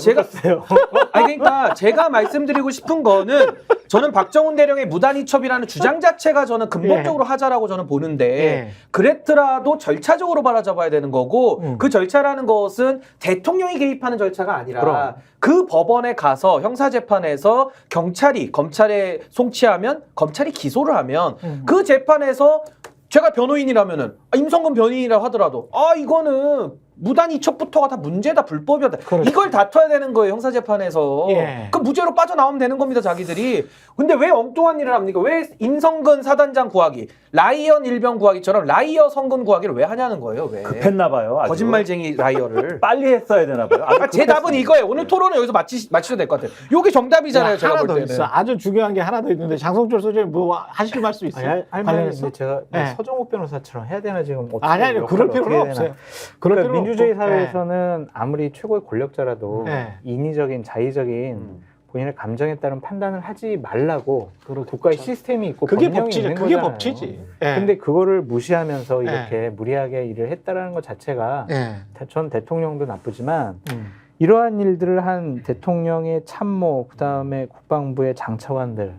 아니 그러니까 제가 말씀드리고 싶은 거는 저는 박정훈 대령의 무단 이첩이라는 주장 자체가 저는 근본적으로 하자라고 저는 보는데 예. 그랬더라도 절차적으로 바라잡아야 되는 거고 그 절차라는 것은 대통령이 개입하는 절차가 아니라 그럼. 그 법원에 가서 형사재판에서 경찰이 검찰에 송치하면 검찰이 기소를 하면 그 재판에서 제가 변호인이라면은 임성근 변호인이라고 하더라도 이거는 무단 이첩부터가 다 문제다, 불법이다. 그렇죠. 이걸 다퉈야 되는 거예요, 형사재판에서. 예. 그 무죄로 빠져나오면 되는 겁니다, 자기들이. 근데 왜 엉뚱한 일을 합니까? 왜 임성근 사단장 구하기, 라이언 일병 구하기처럼 라이어 성근 구하기를 왜 하냐는 거예요, 왜? 급했나 봐요. 아주. 거짓말쟁이 라이어를. 빨리 했어야 되나 봐요. 아주 제 답은 이거예요. 오늘 토론은 여기서 마치셔도 될 것 같아요. 요게 정답이잖아요, 제가 하나 볼 더 때는. 있어. 아주 중요한 게 하나 더 있는데 장성철 소장님 뭐 하실 말씀 있어요? 할 말이 관련해서? 있는데 제가 네. 서정욱 변호사처럼 해야 되나 지금 어떻게 아니 그럴 역할을 필요는 어떻게 해야 없어요. 되나. 그럴 그러니까 필요는 민주주의 없고. 사회에서는 아무리 최고의 권력자라도 네. 인위적인 자의적인 본인의 감정에 따른 판단을 하지 말라고 그렇겠죠. 국가의 시스템이 있고 그게 법령이 법치지. 있는 그게 거잖아요. 법치지. 예. 근데 그거를 무시하면서 네. 이렇게 무리하게 일을 했다라는 것 자체가 예. 전 대통령도 나쁘지만 음. 이러한 일들을 한 대통령의 참모, 그다음에 국방부의 장차관들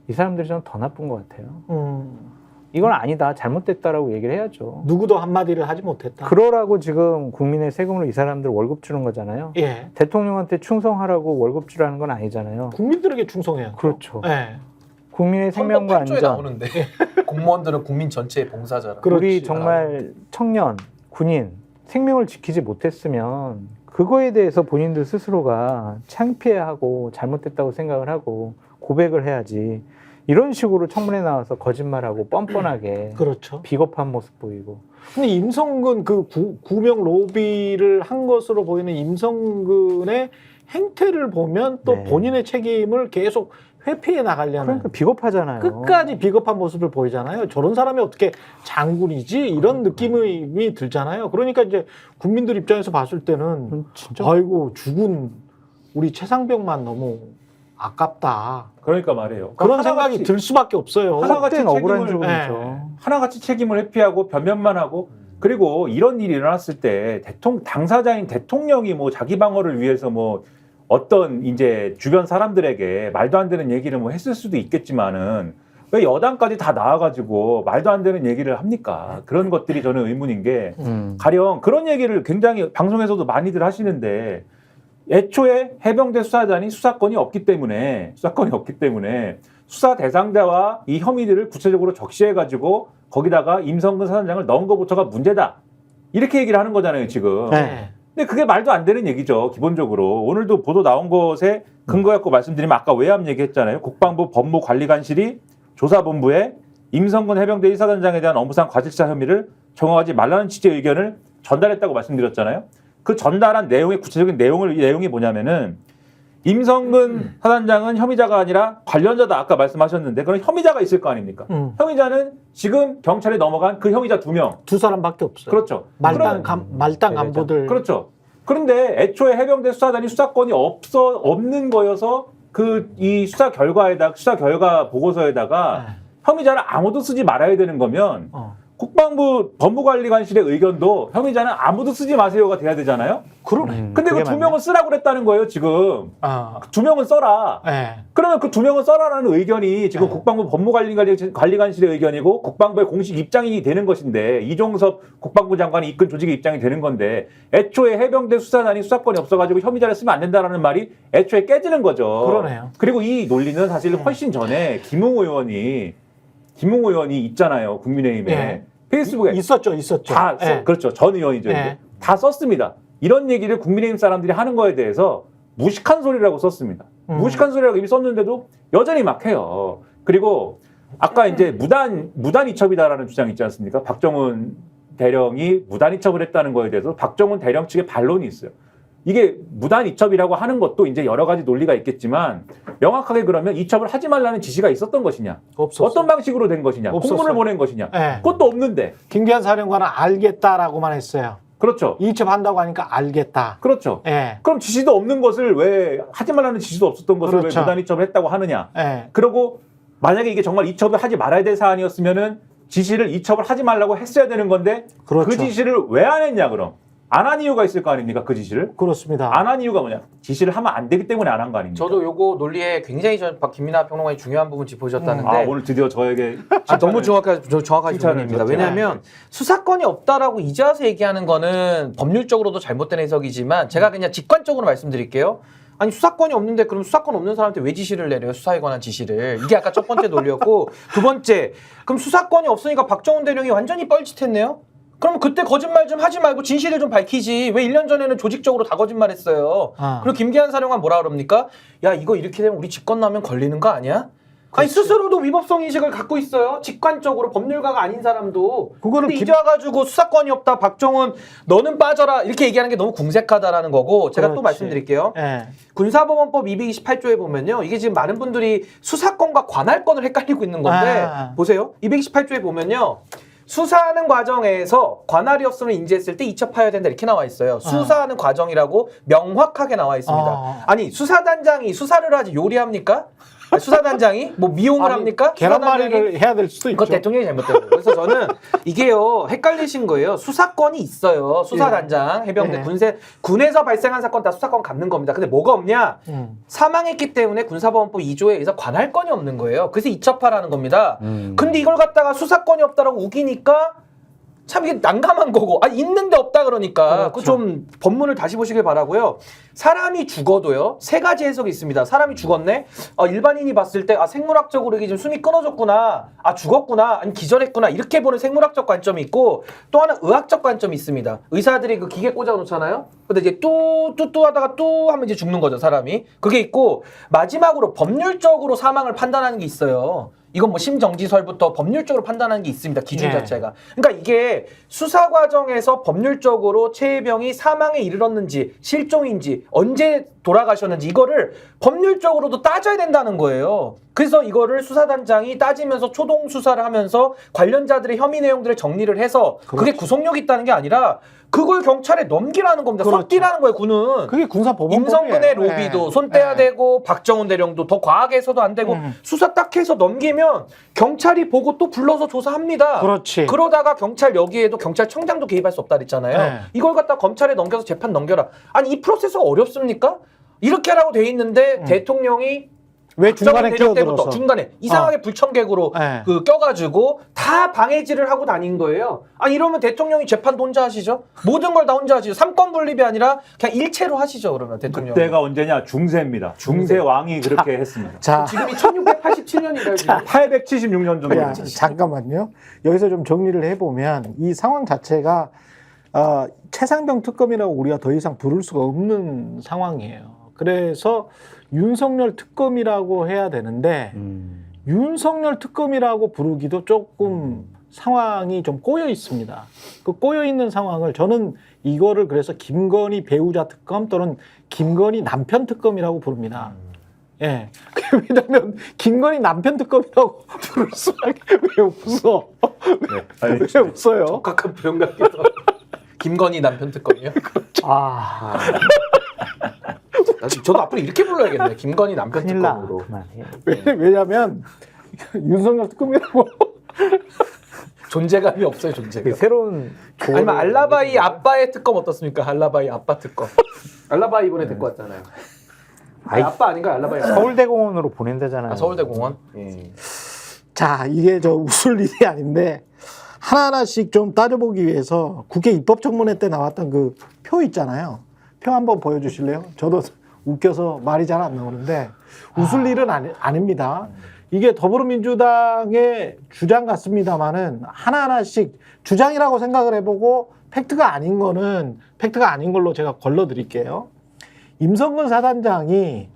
이 사람들이 좀 더 나쁜 것 같아요. 이건 아니다, 잘못됐다라고 얘기를 해야죠. 누구도 한마디를 하지 못했다. 그러라고 지금 국민의 세금으로 이 사람들 월급 주는 거잖아요. 예. 대통령한테 충성하라고 월급 주라는 건 아니잖아요. 국민들에게 충성해야. 그렇죠. 예. 국민의 생명과 헌법 8조에 안전. 나오는데 공무원들은 국민 전체의 봉사자라. 그렇지. 우리 정말 청년, 군인 생명을 지키지 못했으면 그거에 대해서 본인들 스스로가 창피해하고 잘못됐다고 생각을 하고 고백을 해야지. 이런 식으로 청문회 나와서 거짓말하고 뻔뻔하게 그렇죠. 비겁한 모습 보이고. 근데 임성근 그 구명 로비를 한 것으로 보이는 임성근의 행태를 보면 또 네. 본인의 책임을 계속 회피해 나가려는 그러니까 비겁하잖아요. 끝까지 비겁한 모습을 보이잖아요. 저런 사람이 어떻게 장군이지? 이런 느낌이 들잖아요. 그러니까 이제 국민들 입장에서 봤을 때는 진짜 아이고 죽은 우리 최상병만 너무 아깝다. 그러니까 말이에요. 그런 하나같이- 생각이 들 수밖에 없어요. 하나같이 헛된 억울한 책임을- 죽음이죠. 하나같이 책임을 회피하고 변명만 하고 그리고 이런 일이 일어났을 때 당사자인 대통령이 뭐 자기 방어를 위해서 뭐 어떤 이제 주변 사람들에게 말도 안 되는 얘기를 뭐 했을 수도 있겠지만은 왜 여당까지 다 나와가지고 말도 안 되는 얘기를 합니까? 그런 것들이 저는 의문인 게 가령 그런 얘기를 굉장히 방송에서도 많이들 하시는데 애초에 해병대 수사단이 수사권이 없기 때문에 수사 대상자와 이 혐의들을 구체적으로 적시해가지고 거기다가 임성근 사단장을 넣은 것부터가 문제다. 이렇게 얘기를 하는 거잖아요, 지금. 네. 근데 그게 말도 안 되는 얘기죠, 기본적으로. 오늘도 보도 나온 것에 근거 갖고 말씀드리면 아까 외압 얘기했잖아요. 국방부 법무관리관실이 조사본부에 임성근 해병대 1사단장에 대한 업무상 과실치사 혐의를 정하지 말라는 취지의 의견을 전달했다고 말씀드렸잖아요. 그 전달한 내용의 구체적인 내용이 뭐냐면은 임성근 사단장은 혐의자가 아니라 관련자다 아까 말씀하셨는데 그런 혐의자가 있을 거 아닙니까? 혐의자는 지금 경찰에 넘어간 그 혐의자 2명. 두 사람밖에 없어요. 그렇죠. 말단 간부들. 그렇죠. 그런데 애초에 해병대 수사단이 수사권이 없는 거여서 이 수사 결과 보고서에다가 혐의자를 아무도 쓰지 말아야 되는 거면 국방부 법무관리관실의 의견도 혐의자는 아무도 쓰지 마세요가 돼야 되잖아요. 그러네. 근데 그 그게 두 맞네. 명은 쓰라고 그랬다는 거예요, 지금. 두 명은 써라. 네. 그러면 그 두 명은 써라라는 의견이 지금 국방부 법무관리관실의 의견이고 국방부의 공식 입장이 되는 것인데 이종섭 국방부 장관이 이끈 조직의 입장이 되는 건데 애초에 해병대 수사단이 수사권이 없어가지고 혐의자를 쓰면 안 된다라는 말이 애초에 깨지는 거죠. 그러네요. 그리고 이 논리는 사실 훨씬 전에 김웅 의원이 있잖아요, 국민의힘에. 네. 페이스북에 있었죠. 다 네. 그렇죠. 전 의원이죠. 이제. 네. 다 썼습니다. 이런 얘기를 국민의힘 사람들이 하는 거에 대해서 무식한 소리라고 썼습니다. 무식한 소리라고 이미 썼는데도 여전히 막 해요. 그리고 아까 이제 무단 이첩이다라는 주장이 있지 않습니까? 박정훈 대령이 무단 이첩을 했다는 거에 대해서 박정훈 대령 측의 반론이 있어요. 이게 무단 이첩이라고 하는 것도 이제 여러 가지 논리가 있겠지만 명확하게 그러면 이첩을 하지 말라는 지시가 있었던 것이냐? 없었어요. 어떤 방식으로 된 것이냐? 없었어요. 공문을 보낸 것이냐? 네. 그것도 없는데. 김기한 사령관은 알겠다라고만 했어요. 그렇죠. 이첩한다고 하니까 알겠다. 그렇죠. 예. 그럼 지시도 없는 것을 왜 하지 말라는 지시도 없었던 것을 그렇죠. 왜 무단 이첩을 했다고 하느냐? 예. 그리고 만약에 이게 정말 이첩을 하지 말아야 될 사안이었으면은 지시를 이첩을 하지 말라고 했어야 되는 건데 그렇죠. 그 지시를 왜 안 했냐 그럼? 안 한 이유가 있을 거 아닙니까? 그 지시를? 그렇습니다. 안 한 이유가 뭐냐? 지시를 하면 안 되기 때문에 안 한 거 아닙니까? 저도 요거 논리에 굉장히 김민하 평론가님 중요한 부분 짚어주셨다는데 아, 오늘 드디어 저에게 너무 정확하신 칭찬을 질문입니다. 줬죠. 왜냐하면 수사권이 없다라고 이제 와서 얘기하는 거는 법률적으로도 잘못된 해석이지만 제가 그냥 직관적으로 말씀드릴게요. 아니 수사권이 없는데 그럼 수사권 없는 사람한테 왜 지시를 내려요? 수사에 관한 지시를. 이게 아까 첫 번째 논리였고 두 번째 그럼 수사권이 없으니까 박정훈 대령이 완전히 뻘짓했네요? 그럼 그때 거짓말 좀 하지 말고 진실을 좀 밝히지. 왜 1년 전에는 조직적으로 다 거짓말했어요. 아. 그리고 김기한 사령관 뭐라 그럽니까? 야 이거 이렇게 되면 우리 집권 나면 걸리는 거 아니야? 아니 스스로도 위법성 인식을 갖고 있어요. 직관적으로 법률가가 아닌 사람도. 그거를 근데 이제 와가지고 수사권이 없다. 박정훈 너는 빠져라. 이렇게 얘기하는 게 너무 궁색하다라는 거고 제가 또 그렇지. 말씀드릴게요. 예. 군사법원법 228조에 보면요. 이게 지금 많은 분들이 수사권과 관할권을 헷갈리고 있는 건데 아. 보세요. 228조에 보면요. 수사하는 과정에서 관할이 없음을 인지했을 때 이첩하여야 된다 이렇게 나와 있어요. 수사하는 과정이라고 명확하게 나와 있습니다. 아니 수사단장이 수사를 하지 요리합니까? 아니, 수사단장이 뭐 미용을 합니까? 계란말이를 해야 될 수도 있죠. 그건 대통령이 잘못된 거예요. 그래서 저는 이게요 헷갈리신 거예요. 수사권이 있어요. 수사단장, 해병대, 예. 군에서 발생한 사건 다 수사권 갖는 겁니다. 근데 뭐가 없냐? 사망했기 때문에 군사법원법 2조에 의해서 관할권이 없는 거예요. 그래서 이첩하라는 겁니다. 근데 이걸 갖다가 수사권이 없다라고 우기니까 참 이게 난감한 거고 아니 있는데 없다 그러니까 그 좀 법문을 다시 보시길 바라고요. 사람이 죽어도요 세 가지 해석이 있습니다. 사람이 죽었네. 일반인이 봤을 때 생물학적으로 이게 지금 숨이 끊어졌구나. 죽었구나. 아니 기절했구나. 이렇게 보는 생물학적 관점이 있고 또 하나 의학적 관점이 있습니다. 의사들이 그 기계 꽂아 놓잖아요. 근데 이제 뚜 하다가 뚜 하면 이제 죽는 거죠 사람이. 그게 있고 마지막으로 법률적으로 사망을 판단하는 게 있어요. 이건 뭐 심정지설부터 법률적으로 판단하는 게 있습니다. 기준 네. 자체가. 그러니까 이게 수사 과정에서 법률적으로 최혜병이 사망에 이르렀는지 실종인지 언제 돌아가셨는지 이거를 법률적으로도 따져야 된다는 거예요. 그래서 이거를 수사단장이 따지면서 초동 수사를 하면서 관련자들의 혐의 내용들을 정리를 해서 그게 구속력이 있다는 게 아니라 그걸 경찰에 넘기라는 겁니다. 그렇죠. 손 떼라는 거예요. 군은. 그게 군사법원법이에요. 임성근의 로비도 손 떼야 되고 박정훈 대령도 더 과하게 해서도 안 되고 수사 딱 해서 넘기면 경찰이 보고 또 불러서 조사합니다. 그렇지. 그러다가 경찰 여기에도 경찰청장도 개입할 수 없다 그랬잖아요. 네. 이걸 갖다 검찰에 넘겨서 재판 넘겨라. 아니 이 프로세스가 어렵습니까? 이렇게 하라고 돼 있는데 대통령이 왜 중간에 박정훈 대령 때부터 끼어들어서 중간에 이상하게 불청객으로 네. 그 껴가지고 다 방해질을 하고 다닌 거예요. 아니 이러면 대통령이 재판도 혼자 하시죠? 모든 걸 다 혼자 하시죠. 삼권 분립이 아니라 그냥 일체로 하시죠. 그러면 대통령. 그때가 언제냐? 중세입니다. 중세 왕이 그렇게 했습니다. 자, 지금이 1687년인가요? 지금? 876년 정도. 야, 잠깐만요. 여기서 좀 정리를 해보면 이 상황 자체가 최상병 특검이라고 우리가 더 이상 부를 수가 없는 상황이에요. 그래서 윤석열 특검이라고 해야 되는데 윤석열 특검이라고 부르기도 조금 상황이 좀 꼬여 있습니다. 그 꼬여 있는 상황을 저는 이거를 그래서 김건희 배우자 특검 또는 김건희 남편 특검이라고 부릅니다. 예. 왜냐면 김건희 남편 특검이라고 부를 수밖에 왜 웃어? 네. 아니, 왜 웃어요? 적합한 표현 같기도 하고. 김건희 남편 특검이요? 아, 저도 앞으로 이렇게 불러야겠네요. 김건희 남편 큰일 나. 특검으로. 그만해. 왜냐면 윤석열 특검이라고 존재감이 없어요. 존재감. 그 새로운 아니면 알라바이 아빠의 특검 어떻습니까? 알라바이 아빠 특검. 알라바이 이번에 데리고 왔잖아요. 아이, 아빠 아닌가요? 알라바이 아빠. 서울대공원으로 보낸다잖아요. 서울대공원. 예. 자, 이게 저 웃을 일이 아닌데 하나하나씩 좀 따져보기 위해서 국회 입법청문회 때 나왔던 그 표 있잖아요. 표 한번 보여주실래요? 저도 웃겨서 말이 잘 안 나오는데 웃을 일은 아닙니다. 이게 더불어민주당의 주장 같습니다만은 하나하나씩 주장이라고 생각을 해보고 팩트가 아닌 거는 팩트가 아닌 걸로 제가 걸러드릴게요. 임성근 사단장이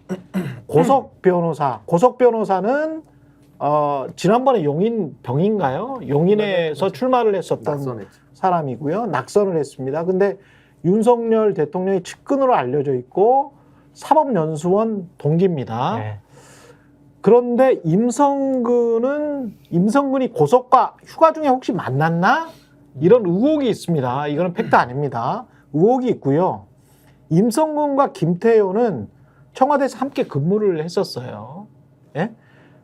고석 변호사는 지난번에 용인병인가요? 용인에서 출마를 했었던 낙선했죠. 사람이고요. 낙선을 했습니다. 근데 윤석열 대통령의 측근으로 알려져 있고 사법연수원 동기입니다. 네. 그런데 임성근이 고석과 휴가 중에 혹시 만났나? 이런 의혹이 있습니다. 이거는 팩트 아닙니다. 의혹이 있고요. 임성근과 김태효는 청와대에서 함께 근무를 했었어요. 예?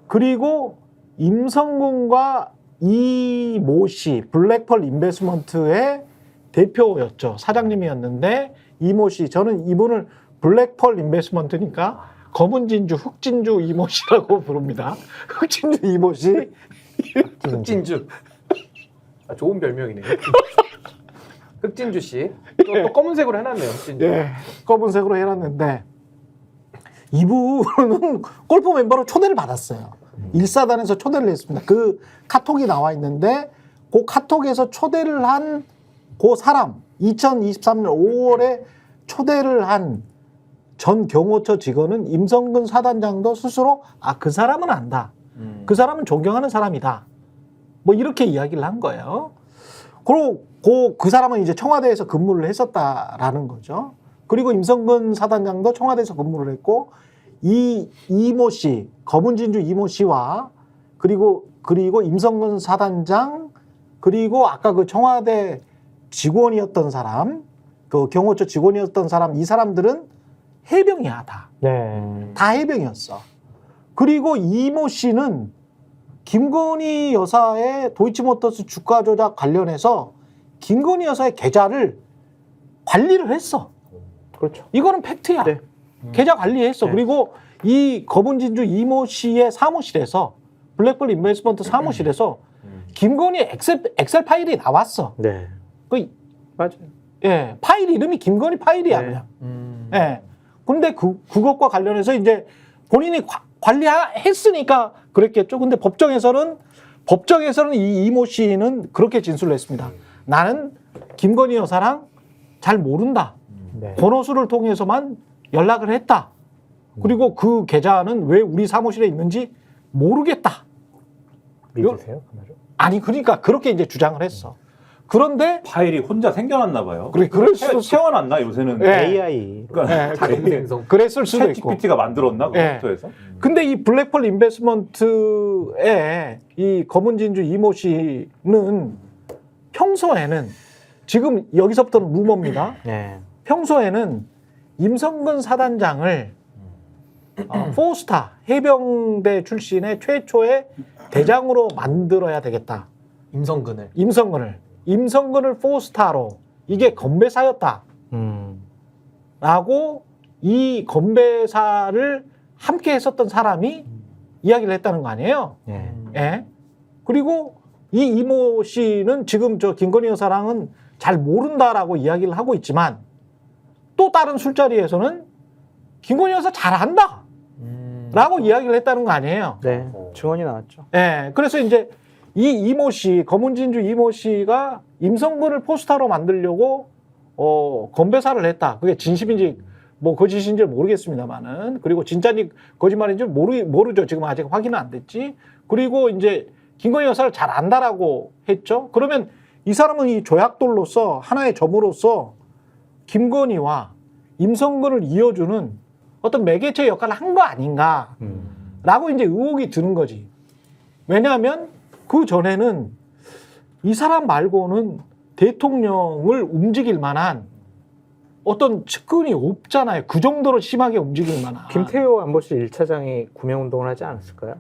그리고 임성근과 이모 씨, 블랙펄 인베스먼트의 대표였죠. 사장님이었는데 이모 씨, 저는 이분을 블랙펄 인베스먼트니까 검은 진주, 흑진주 이모 씨라고 부릅니다. 흑진주 이모 씨. 흑진주. 좋은 별명이네요. 흑진주 씨. 또 검은색으로 해놨네요. 흑진주. 예, 검은색으로 해놨는데 이분은 골프 멤버로 초대를 받았어요. 일사단에서 초대를 했습니다. 그 카톡이 나와 있는데 그 카톡에서 초대를 한 그 사람 2023년 5월에 초대를 한 전 경호처 직원은 임성근 사단장도 스스로 그 사람은 안다. 그 사람은 존경하는 사람이다. 뭐 이렇게 이야기를 한 거예요. 그리고 그 사람은 이제 청와대에서 근무를 했었다라는 거죠. 그리고 임성근 사단장도 청와대에서 근무를 했고 이모 씨, 검은진주 이모 씨와 그리고 임성근 사단장 그리고 아까 그 청와대 직원이었던 사람, 그 경호처 직원이었던 사람, 이 사람들은 해병이야 다. 네. 다 해병이었어. 그리고 이모 씨는 김건희 여사의 도이치모터스 주가 조작 관련해서 김건희 여사의 계좌를 관리를 했어. 그렇죠. 이거는 팩트야. 네. 계좌 관리했어. 네. 그리고 이 검은진주 이모 씨의 사무실에서 블랙볼 인베스트먼트 사무실에서 김건희 엑셀 파일이 나왔어. 네. 그 맞아요. 예, 파일 이름이 김건희 파일이야 네. 그냥. 예. 근데 그것과 관련해서 이제 본인이 관리했으니까 그랬겠죠. 근데 법정에서는 이 이모 씨는 그렇게 진술을 했습니다. 나는 김건희 여사랑 잘 모른다. 네. 권오수를 통해서만 연락을 했다. 그리고 그 계좌는 왜 우리 사무실에 있는지 모르겠다. 믿으세요? 그 말을? 아니 그러니까 그렇게 이제 주장을 했어. 그런데 파일이 혼자 생겨났나 봐요. 그럴 수도 채워놨나 요새는. 예. AI. 그러니까 예, 자기 그랬을 수도 있고. 챗GPT가 만들었나 그 예. 컴퓨터에서? 근데 이 블랙펄 인베스트먼트의 이 검은진주 이모 씨는 평소에는 지금 여기서부터는 루머입니다. 네. 평소에는 임성근 사단장을 포스타 해병대 출신의 최초의 대장으로 만들어야 되겠다. 임성근을 포스타로 이게 건배사였다. 라고 이 건배사를 함께 했었던 사람이 이야기를 했다는 거 아니에요? 네. 예. 그리고 이 이모 씨는 지금 저 김건희 여사랑은 잘 모른다라고 이야기를 하고 있지만 또 다른 술자리에서는 김건희 여사 잘 안다. 라고 이야기를 했다는 거 아니에요? 네. 증언이 나왔죠. 예. 그래서 이제 이 이모 씨, 검은진주 이모 씨가 임성근을 포스타로 만들려고 건배사를 했다. 그게 진심인지 뭐 거짓인지 모르겠습니다만은 그리고 진짜인지 거짓말인지 모르죠. 지금 아직 확인은 안 됐지. 그리고 이제 김건희 여사를 잘 안다라고 했죠. 그러면 이 사람은 이 조약돌로서 하나의 점으로서 김건희와 임성근을 이어주는 어떤 매개체 역할을 한 거 아닌가라고 이제 의혹이 드는 거지. 왜냐하면 그 전에는 이 사람 말고는 대통령을 움직일 만한 어떤 측근이 없잖아요. 그 정도로 심하게 움직일 만한. 김태호 안보실 1차장이 구명운동을 하지 않았을까요?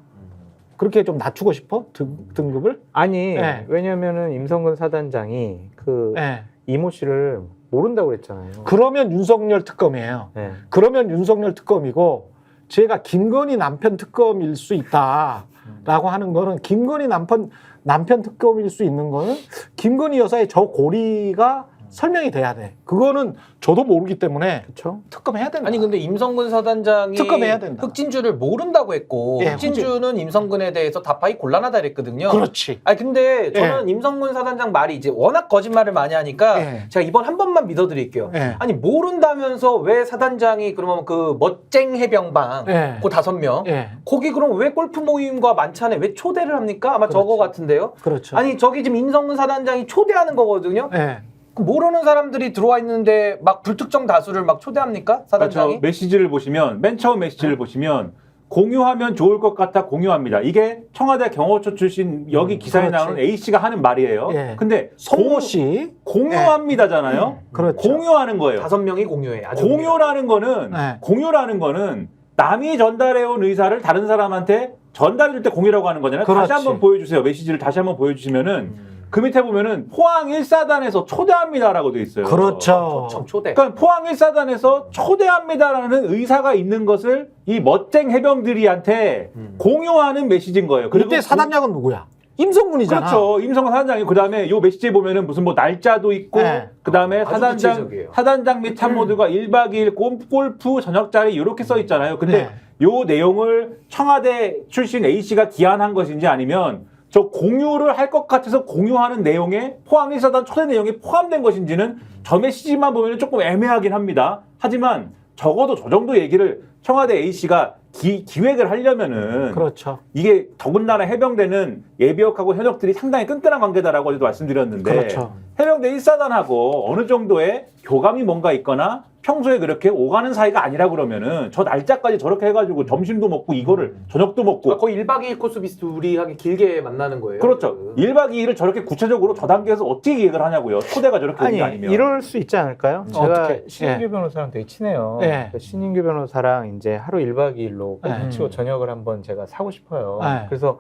그렇게 좀 낮추고 싶어? 등급을? 아니, 네. 왜냐면은 임성근 사단장이 그 네. 이모 씨를 모른다고 그랬잖아요. 그러면 윤석열 특검이에요. 네. 그러면 윤석열 특검이고 제가 김건희 남편 특검일 수 있다라고 하는 거는 김건희 남편 특검일 수 있는 거는 김건희 여사의 저 고리가 설명이 돼야 돼. 그거는 저도 모르기 때문에 그렇죠? 특검해야 된다. 아니 근데 임성근 사단장이 특검해야 된다. 흑진주를 모른다고 했고 예, 흑진주는 임성근에 대해서 답하기 곤란하다 그랬거든요. 그렇지. 아니 근데 저는 임성근 사단장 말이 이제 워낙 거짓말을 많이 하니까 예. 제가 이번 한 번만 믿어드릴게요. 예. 아니 모른다면서 왜 사단장이 그러면 그 멋쟁 해병방 예. 그 5명 예. 거기 그럼 왜 골프 모임과 만찬에 왜 초대를 합니까? 아마 저거 같은데요. 그렇죠. 아니 저기 지금 임성근 사단장이 초대하는 거거든요. 예. 그 모르는 사람들이 들어와 있는데 막 불특정 다수를 막 초대합니까? 사단장이? 그렇죠. 메시지를 보시면 맨 처음 메시지를 보시면 공유하면 좋을 것 같아 공유합니다. 이게 청와대 경호처 출신 여기 기사에 그렇지. 나오는 A 씨가 하는 말이에요. 예. 근데 송모 씨. 공유합니다잖아요. 그렇죠. 공유하는 거예요. 5명이 공유해. 아주 공유라는 거는 네. 공유라는 거는 남이 전달해온 의사를 다른 사람한테 전달해줄 때 공유라고 하는 거잖아요. 그렇지. 다시 한번 보여주세요. 메시지를 다시 한번 보여주시면은 그 밑에 보면은 포항 1사단에서 초대합니다라고 돼 있어요. 그렇죠. 초대. 그러니까 포항 1사단에서 초대합니다라는 의사가 있는 것을 이 멋쟁 해병들이한테 공유하는 메시지인 거예요. 그리고 이때 사단장은 누구야? 임성근이잖아. 그렇죠. 임성근 사단장이 그다음에 요 메시지에 보면은 무슨 뭐 날짜도 있고 네. 그다음에 아주 구체적이에요. 사단장 및 참모들과 1박 2일 골프 저녁 자리 이렇게 써 있잖아요. 근데 네. 요 내용을 청와대 출신 A 씨가 기한한 것인지 아니면 저 공유를 할 것 같아서 공유하는 내용에 포항 1사단 초대 내용이 포함된 것인지는 저 메시지만 보면 조금 애매하긴 합니다. 하지만 적어도 저 정도 얘기를 청와대 A씨가 기획을 하려면은 그렇죠. 이게 더군다나 해병대는 예비역하고 현역들이 상당히 끈끈한 관계다라고 어제도 말씀드렸는데 그렇죠. 해병대 1사단하고 어느 정도의 교감이 뭔가 있거나 평소에 그렇게 오가는 사이가 아니라 그러면은 저 날짜까지 저렇게 해가지고 점심도 먹고 이거를 저녁도 먹고 거의 1박 2일 코스 비스무리하게 길게 만나는 거예요. 그렇죠. 1박 2일을 저렇게 구체적으로 저 단계에서 어떻게 기획을 하냐고요. 초대가 저렇게 오는 아니 게 아니면. 이럴 수 있지 않을까요? 제가 어떻게? 신인규 변호사랑 되게 친해요. 예. 그 신인규 변호사랑 이제 하루 1박 2일로 예. 치고 저녁을 한번 제가 사고 싶어요. 예. 그래서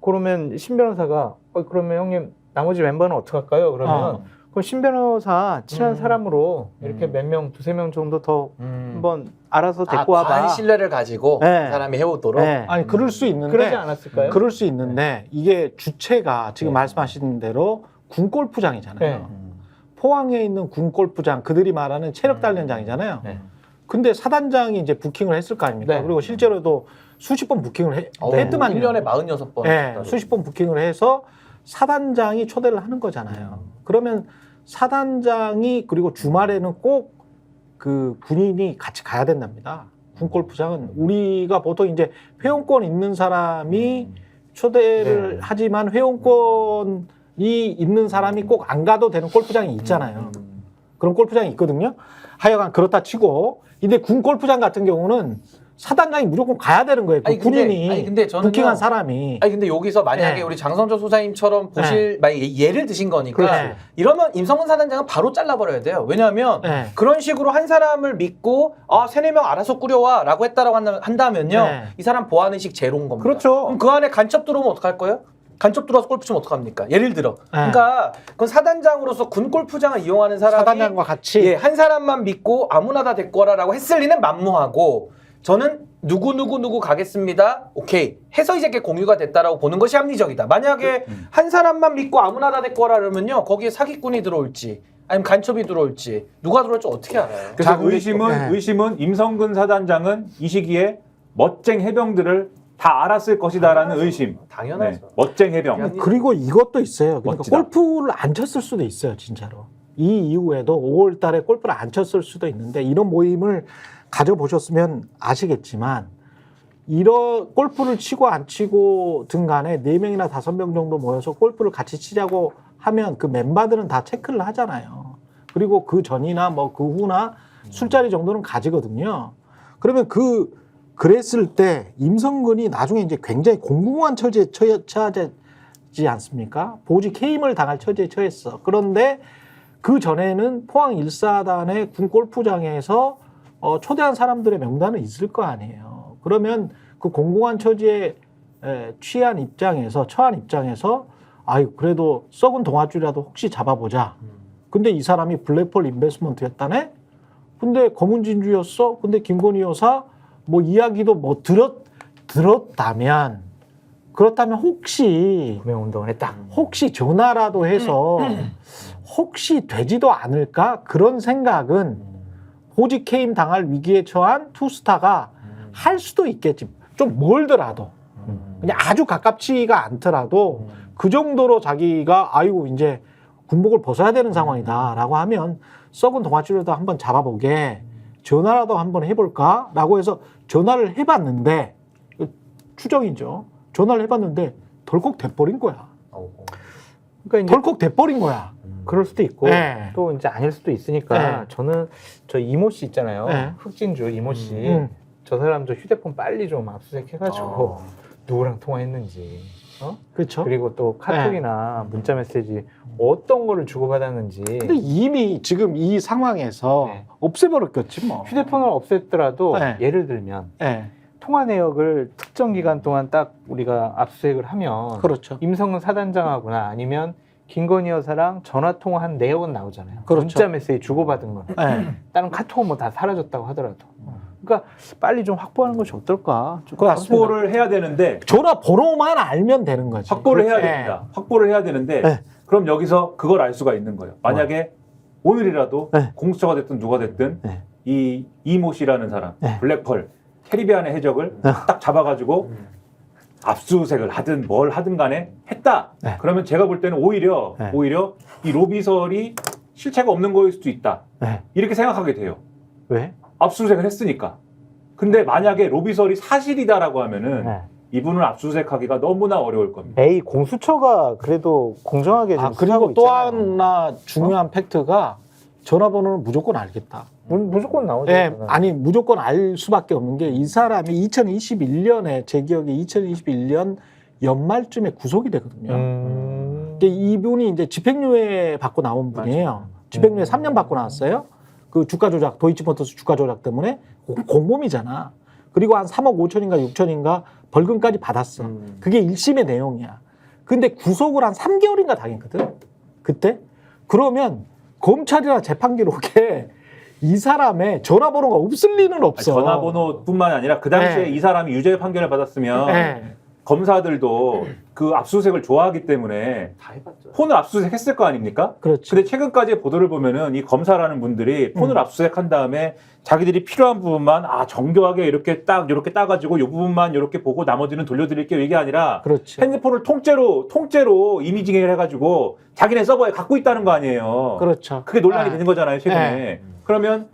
그러면 신 변호사가 그러면 형님 나머지 멤버는 어떻게 할까요? 그러면 그럼 신 변호사 친한 사람으로 이렇게 몇 명, 두세 명 정도 더 한번 알아서 데리고 와봐. 과한 신뢰를 가지고 네. 그 사람이 해오도록. 네. 아니 그럴 수 있는데 그러지 않았을까요? 그럴 수 있는데 이게 주체가 지금 네. 말씀하신 대로 군 골프장이잖아요. 네. 포항에 있는 군 골프장 그들이 말하는 체력 단련장이잖아요. 네. 근데 사단장이 이제 부킹을 했을 거 아닙니까? 네. 그리고 실제로도 수십 번 부킹을 했더만요. 1년에 46번. 네, 수십 번 부킹을 해서 사단장이 초대를 하는 거잖아요. 그러면 사단장이 그리고 주말에는 꼭 그 군인이 같이 가야 된답니다. 군 골프장은 우리가 보통 이제 회원권 있는 사람이 초대를 네. 하지만 회원권이 있는 사람이 꼭 안 가도 되는 골프장이 있잖아요. 그런 골프장이 있거든요. 하여간 그렇다 치고 근데 군 골프장 같은 경우는 사단장이 무조건 가야 되는 거예요. 그 군인이 근데 저는요, 부킹한 사람이. 아니 근데 여기서 만약에 네. 우리 장성철 소장님처럼 보실 만약에 예를 드신 거니까 그렇지. 이러면 임성근 사단장은 바로 잘라버려야 돼요. 왜냐하면 네. 그런 식으로 한 사람을 믿고 세네 명 알아서 꾸려와라고 했다라고 한다면요, 네. 이 사람 보안 의식 제로인 겁니다. 그렇죠. 그럼 그 안에 간첩 들어오면 어떡할 거예요? 간첩 들어와서 골프 치면 어떡합니까? 예를 들어. 네. 그러니까 그건 사단장으로서 군 골프장을 이용하는 사람이 사단장과 같이. 예, 한 사람만 믿고 아무나 다 데리고 와라라고 했을 리는 만무하고 저는 누구 가겠습니다. 오케이. 해서 이제 공유가 됐다라고 보는 것이 합리적이다. 만약에 한 사람만 믿고 아무나 다 데리고 와라 그러면요. 거기에 사기꾼이 들어올지 아니면 간첩이 들어올지 누가 들어올지 어떻게 알아요? 그래서 자, 근데- 의심은 네. 의심은 임성근 사단장은 이 시기에 멋쟁 해병들을 다 알았을 것이다라는 의심. 당연하죠. 네, 멋쟁 해병. 그리고 이것도 있어요. 그러니까 멋지다. 골프를 안 쳤을 수도 있어요, 진짜로. 이 이후에도 5월 달에 골프를 안 쳤을 수도 있는데 이런 모임을 가져보셨으면 아시겠지만 이런 골프를 치고 안 치고 등 간에 4명이나 5명 정도 모여서 골프를 같이 치자고 하면 그 멤버들은 다 체크를 하잖아요. 그리고 그 전이나 뭐 그 후나 술자리 정도는 가지거든요. 그러면 그랬을 때 임성근이 나중에 이제 굉장히 공공한 처지에 처하지 않습니까? 보직 해임을 당할 처지에 처했어. 그런데 그 전에는 포항 1사단의 군 골프장에서 초대한 사람들의 명단은 있을 거 아니에요. 그러면 그 공공한 처지에 처한 입장에서 아유 그래도 썩은 동아줄이라도 혹시 잡아보자. 근데 이 사람이 블랙펄 인베스트먼트였다네? 근데 검은진주였어? 근데 김건희 여사 뭐 이야기도 뭐 들었다면 그렇다면 혹시 구명운동을 했다. 혹시 전화라도 해서 혹시 되지도 않을까 그런 생각은 보직 해임 당할 위기에 처한 투스타가 할 수도 있겠지. 좀 멀더라도 그냥 아주 가깝지가 않더라도 그 정도로 자기가 아이고 이제 군복을 벗어야 되는 상황이다라고 하면 썩은 동아줄이라도 한번 잡아보게 전화라도 한번 해볼까라고 해서 전화를 해봤는데 추정이죠. 전화를 해봤는데 덜컥 돼버린 거야. 그러니까 이제 덜컥 돼버린 거야. 그럴 수도 있고 네. 또 이제 아닐 수도 있으니까 네. 저는 저 이모 씨 있잖아요. 네. 흑진주 이모 씨. 저 사람 저 휴대폰 빨리 좀 압수수색 해가지고 누구랑 통화했는지. 그렇죠. 그리고 또 카톡이나 문자 메시지 어떤 거를 주고받았는지. 근데 이미 지금 이 상황에서 네. 없애버렸겠지 뭐. 휴대폰을 없앴더라도 네. 예를 들면 네. 통화 내역을 특정 기간 동안 딱 우리가 압수수색을 하면 그렇죠. 임성근 사단장하거나 아니면 김건희 여사랑 전화 통화한 내역은 나오잖아요. 그렇죠. 문자 메시지 주고받은 거. 네. 다른 카톡은 뭐 다 사라졌다고 하더라도. 그러니까 빨리 좀 확보하는 것이 어떨까? 좀 그 확보를 해야 되는데 전화 번호만 알면 되는 거지. 확보를 해야 그렇지. 됩니다. 확보를 해야 되는데 네. 그럼 여기서 그걸 알 수가 있는 거예요. 만약에 오늘이라도 네. 공수처가 됐든 누가 됐든 네. 이 이모 씨라는 사람 네. 블랙펄 캐리비안의 해적을 딱 잡아가지고 압수수색을 하든 뭘 하든 간에 했다. 네. 그러면 제가 볼 때는 오히려 네. 이 로비설이 실체가 없는 거일 수도 있다. 네. 이렇게 생각하게 돼요. 왜? 압수수색을 했으니까. 근데 만약에 로비설이 사실이다라고 하면은 네. 이분을 압수수색하기가 너무나 어려울 겁니다. 에이 공수처가 그래도 공정하게 좀 그리고 수사하고 또 있잖아요. 하나 중요한 팩트가 전화번호는 무조건 알겠다. 무조건 나오죠. 예, 그거는. 아니 무조건 알 수밖에 없는 게 이 사람이 2021년에 제 기억에 2021년 연말쯤에 구속이 되거든요. 근데 이분이 이제 집행유예 받고 나온 분이에요. 집행유예 3년 받고 나왔어요. 그 주가 조작, 도이치모터스 주가 조작 때문에 공범이잖아. 그리고 한 3억 5천인가 6천인가 벌금까지 받았어. 그게 1심의 내용이야. 근데 구속을 한 3개월인가 당했거든. 그때? 그러면 검찰이나 재판 기록에 이 사람의 전화번호가 없을 리는 없어. 전화번호뿐만 아니라 그 당시에 네. 이 사람이 유죄 판결을 받았으면 네. 검사들도 그 압수수색을 좋아하기 때문에 다 해봤죠. 폰을 압수수색했을 거 아닙니까? 그렇지. 근데 최근까지의 보도를 보면은 이 검사라는 분들이 폰을 압수수색한 다음에 자기들이 필요한 부분만 정교하게 이렇게 따가지고 이 부분만 이렇게 보고 나머지는 돌려드릴게요 이게 아니라 그렇지. 핸드폰을 통째로 이미징을 해가지고 자기네 서버에 갖고 있다는 거 아니에요. 그렇죠. 그게 논란이 네. 되는 거잖아요 최근에. 네. 그러면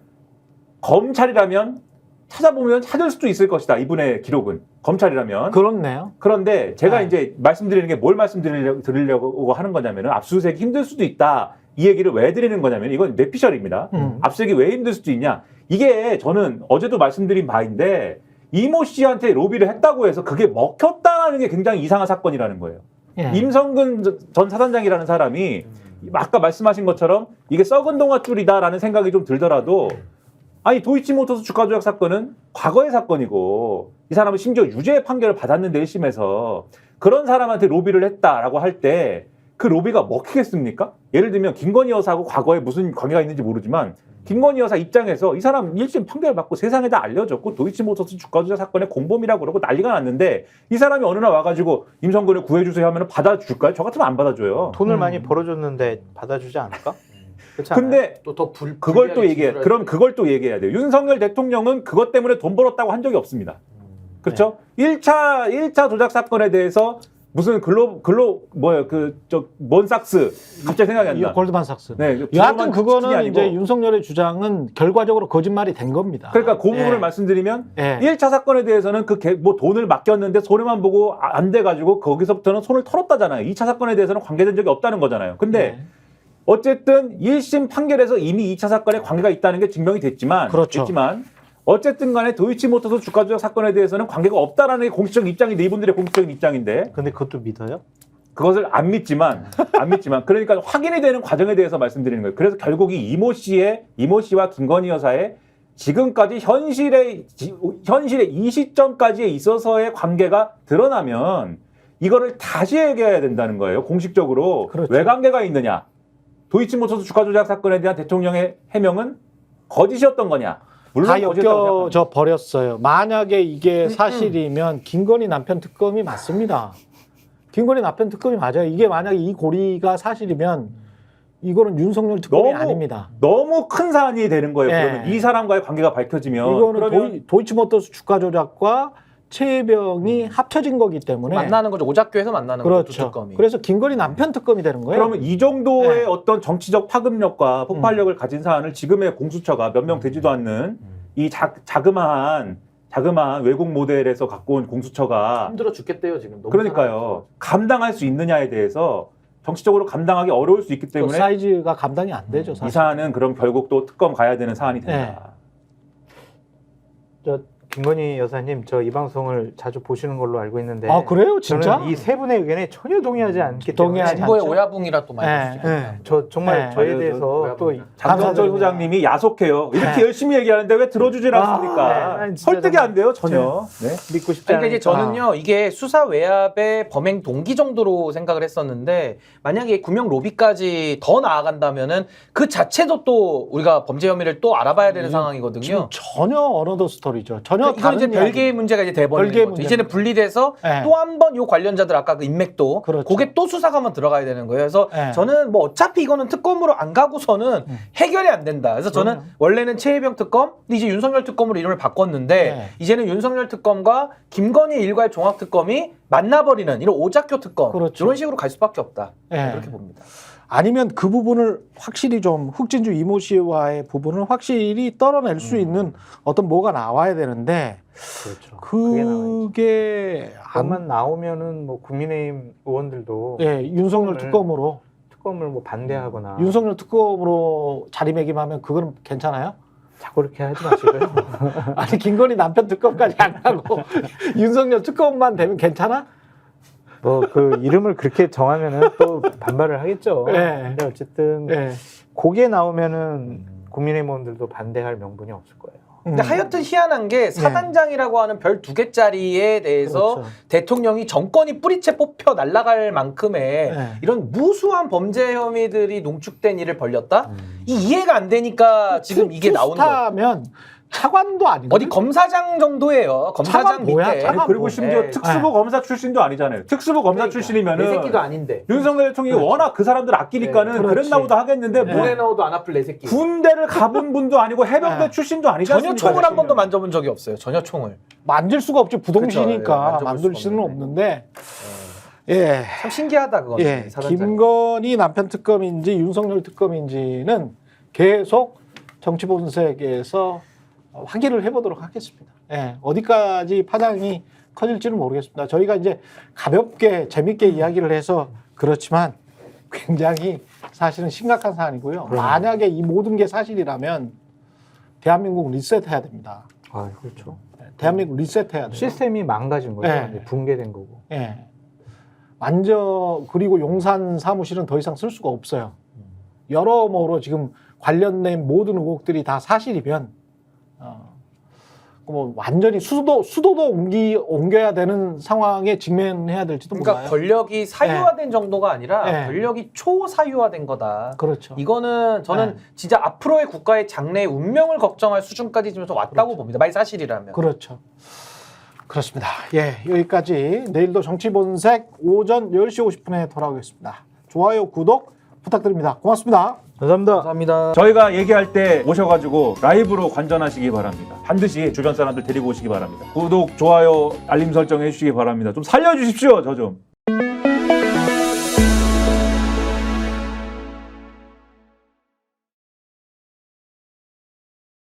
검찰이라면 찾아보면 찾을 수도 있을 것이다 이분의 기록은 검찰이라면. 그렇네요. 그런데 제가 네. 이제 말씀드리는 게 뭘 말씀드리려고 하는 거냐면은 압수수색이 힘들 수도 있다. 이 얘기를 왜 드리는 거냐면 이건 뇌피셜입니다. 압수수색이 왜 힘들 수도 있냐. 이게 저는 어제도 말씀드린 바인데 이모 씨한테 로비를 했다고 해서 그게 먹혔다는 게 굉장히 이상한 사건이라는 거예요. 예. 임성근 전 사단장이라는 사람이 아까 말씀하신 것처럼 이게 썩은 동아줄이다라는 생각이 좀 들더라도 아니 도이치모터스 주가 조작 사건은 과거의 사건이고 이 사람은 심지어 유죄 판결을 받았는데 1심에서 그런 사람한테 로비를 했다라고 할 때 그 로비가 먹히겠습니까? 예를 들면 김건희 여사하고 과거에 무슨 관계가 있는지 모르지만 김건희 여사 입장에서 이 사람 1심 판결 받고 세상에 다 알려졌고 도이치모터스 주가 조작 사건의 공범이라고 그러고 난리가 났는데 이 사람이 어느 날 와가지고 임성근을 구해주세요 하면 받아줄까요? 저 같으면 안 받아줘요. 돈을 많이 벌어줬는데 받아주지 않을까? 그렇지 않아요? 근데 또더 그걸 또 얘기해. 그럼 그걸 또 얘기해야 돼요. 윤석열 대통령은 그것 때문에 돈 벌었다고 한 적이 없습니다. 그렇죠? 1차 조작 사건에 대해서 무슨 몬삭스 갑자기 생각이 안 이거 나. 골드만삭스. 네, 여하튼 치킨이 그거는 아니고. 이제 윤석열의 주장은 결과적으로 거짓말이 된 겁니다. 그러니까 그 부분을 예. 말씀드리면 예. 1차 사건에 대해서는 돈을 맡겼는데 손해만 보고 안 돼가지고 거기서부터는 손을 털었다잖아요. 2차 사건에 대해서는 관계된 적이 없다는 거잖아요. 근데 예. 어쨌든 1심 판결에서 이미 2차 사건에 관계가 있다는 게 증명이 됐지만, 그렇죠. 어쨌든 간에 도이치모터스 주가 조작 사건에 대해서는 관계가 없다라는 게 공식적인 입장인데 이분들의 공식적인 입장인데 근데 그것도 믿어요? 그것을 안 믿지만 그러니까 확인이 되는 과정에 대해서 말씀드리는 거예요. 그래서 결국 이모 씨와 김건희 여사의 지금까지 현실의 이 시점까지에 있어서의 관계가 드러나면 이거를 다시 얘기해야 된다는 거예요. 공식적으로. 그렇죠. 왜 관계가 있느냐. 도이치모터스 주가 조작 사건에 대한 대통령의 해명은 거짓이었던 거냐. 물론 다 거짓이었다고 생각합니다. 엮여져 버렸어요. 만약에 이게 사실이면 김건희 남편 특검이 맞습니다. 김건희 남편 특검이 맞아요. 이게 만약에 이 고리가 사실이면 이거는 윤석열 특검이 아닙니다. 너무 큰 사안이 되는 거예요. 예. 그러면 이 사람과의 관계가 밝혀지면 이거는 그러면 도이치모터스 주가 조작과 최혜병이 합쳐진 거기 때문에 만나는 거죠. 오작교에서 만나는 거죠. 두 그렇죠. 특검이. 그래서 김건희 남편 특검이 되는 거예요. 그러면 이 정도의 네. 어떤 정치적 파급력과 폭발력을 가진 사안을 지금의 공수처가 몇 명 되지도 않는 이 자그마한 외국 모델에서 갖고 온 공수처가 힘들어 죽겠대요 지금. 너무 그러니까요. 감당할 수 있느냐에 대해서 정치적으로 감당하기 어려울 수 있기 또 때문에 사이즈가 감당이 안 되죠. 이 사실. 사안은 그럼 결국 또 특검 가야 되는 사안이 된다. 저 김건희 여사님 저 이 방송을 자주 보시는 걸로 알고 있는데 아 그래요, 진짜? 저는 이 세 분의 의견에 전혀 동의하지 않기 때문에 동의하지 진보의 않죠. 오야붕이라 또 많이 네. 보시죠. 네, 저 정말 네. 저에 맞아요. 대해서 또 장성철 감사드립니다. 소장님이 야속해요. 이렇게 네. 열심히 얘기하는데 왜 들어주질 않습니까? 네. 진짜 설득이 안 돼요, 전혀. 네. 믿고 싶지 그러니까 이제 않으니까. 저는요 이게 수사 외압의 범행 동기 정도로 생각을 했었는데 만약에 구명 로비까지 더 나아간다면은 그 자체도 또 우리가 범죄 혐의를 또 알아봐야 되는 상황이거든요. 지금 전혀 어너더 스토리죠. 전혀 전혀 이건 다른 이제 별개의 문제가 이제 돼버리는 별개의 거죠. 문제입니다. 이제는 분리돼서 네. 또 한 번 요 관련자들 아까 그 인맥도 그렇죠. 그게 또 수사가 한번 들어가야 되는 거예요. 그래서 네. 저는 뭐 어차피 이거는 특검으로 안 가고서는 해결이 안 된다. 그래서 저는 원래는 최혜병 특검, 근데 이제 윤석열 특검으로 이름을 바꿨는데 네. 이제는 윤석열 특검과 김건희 일괄 종합 특검이 만나버리는 이런 오작교 특검 그렇죠. 이런 식으로 갈 수밖에 없다. 네. 그렇게 봅니다. 아니면 그 부분을 확실히 좀 흑진주 이모 씨와의 부분을 확실히 떨어낼 수 있는 어떤 뭐가 나와야 되는데 그렇죠. 그게 나와야죠. 그게 그것만 나오면은 뭐 국민의힘 의원들도 예, 윤석열 특검을- 특검으로 특검을 뭐 반대하거나 윤석열 특검으로 자리매김하면 그건 괜찮아요? 자꾸 그렇게 하지 마시고요. 아니 김건희 남편 특검까지 안 하고 윤석열 특검만 되면 괜찮아? 뭐 그 이름을 그렇게 정하면은 또 반발을 하겠죠. 네. 근데 어쨌든 예. 그게 나오면은 국민의힘 의원들도 반대할 명분이 없을 거예요. 근데 하여튼 희한한 게 사단장이라고 하는 별 2개짜리에 대해서 그렇죠. 대통령이 정권이 뿌리채 뽑혀 날아갈 만큼의 네. 이런 무수한 범죄 혐의들이 농축된 일을 벌렸다? 이해가 안 되니까 지금 이게 나오는 거예요. 투스타면 차관도 아니고 어디 검사장 정도예요. 검사장 차관 뭐야? 밑에. 차관 아니, 그리고 뭐. 심지어 네. 특수부 검사 출신도 아니잖아요. 특수부 검사 출신이면은 내 새끼도 아닌데. 윤석열 대통령이 워낙 그 사람들 아끼니까는 네, 그렇지. 그랬나 보다 하겠는데 네. 뭐 물에 넣어도 안 아플 내 새끼. 군대를 가본 분도 아니고 해병대 네. 출신도 아니지 전혀 않습니까? 총을 한 번도 만져본 적이 없어요. 전혀 총을. 만질 수가 없지 그쵸, 예, 부동시니까 만져볼 만들 수가 수는 없는데. 없는데 예. 참 신기하다 그건. 예, 사단장. 김건희 남편 특검인지 윤석열 특검인지는 계속 정치본색에서 확인을 해보도록 하겠습니다. 예, 어디까지 파장이 커질지는 모르겠습니다. 저희가 이제 가볍게 재밌게 이야기를 해서 그렇지만 굉장히 사실은 심각한 사안이고요. 만약에 이 모든 게 사실이라면 대한민국 리셋해야 됩니다. 아, 그렇죠. 대한민국 리셋해야 돼요. 시스템이 망가진 거죠. 네. 이제 붕괴된 거고. 예. 완전 그리고 용산 사무실은 더 이상 쓸 수가 없어요. 여러모로 지금 관련된 모든 의혹들이 다 사실이면 뭐 완전히 수도도 옮겨야 되는 상황에 직면해야 될지도 그러니까 몰라요. 권력이 사유화된 정도가 아니라 네. 권력이 초사유화된 거다. 그렇죠. 이거는 저는 네. 진짜 앞으로의 국가의 장래의 운명을 걱정할 수준까지 지금 왔다고 봅니다. 만약 사실이라면. 그렇죠. 그렇습니다. 예, 여기까지 내일도 정치본색 오전 10시 50분에 돌아오겠습니다. 좋아요, 구독 부탁드립니다. 고맙습니다. 감사합니다. 감사합니다. 저희가 얘기할 때 오셔가지고 라이브로 관전하시기 바랍니다. 반드시 주변 사람들 데리고 오시기 바랍니다. 구독, 좋아요, 알림 설정 해주시기 바랍니다. 좀 살려주십시오, 저 좀.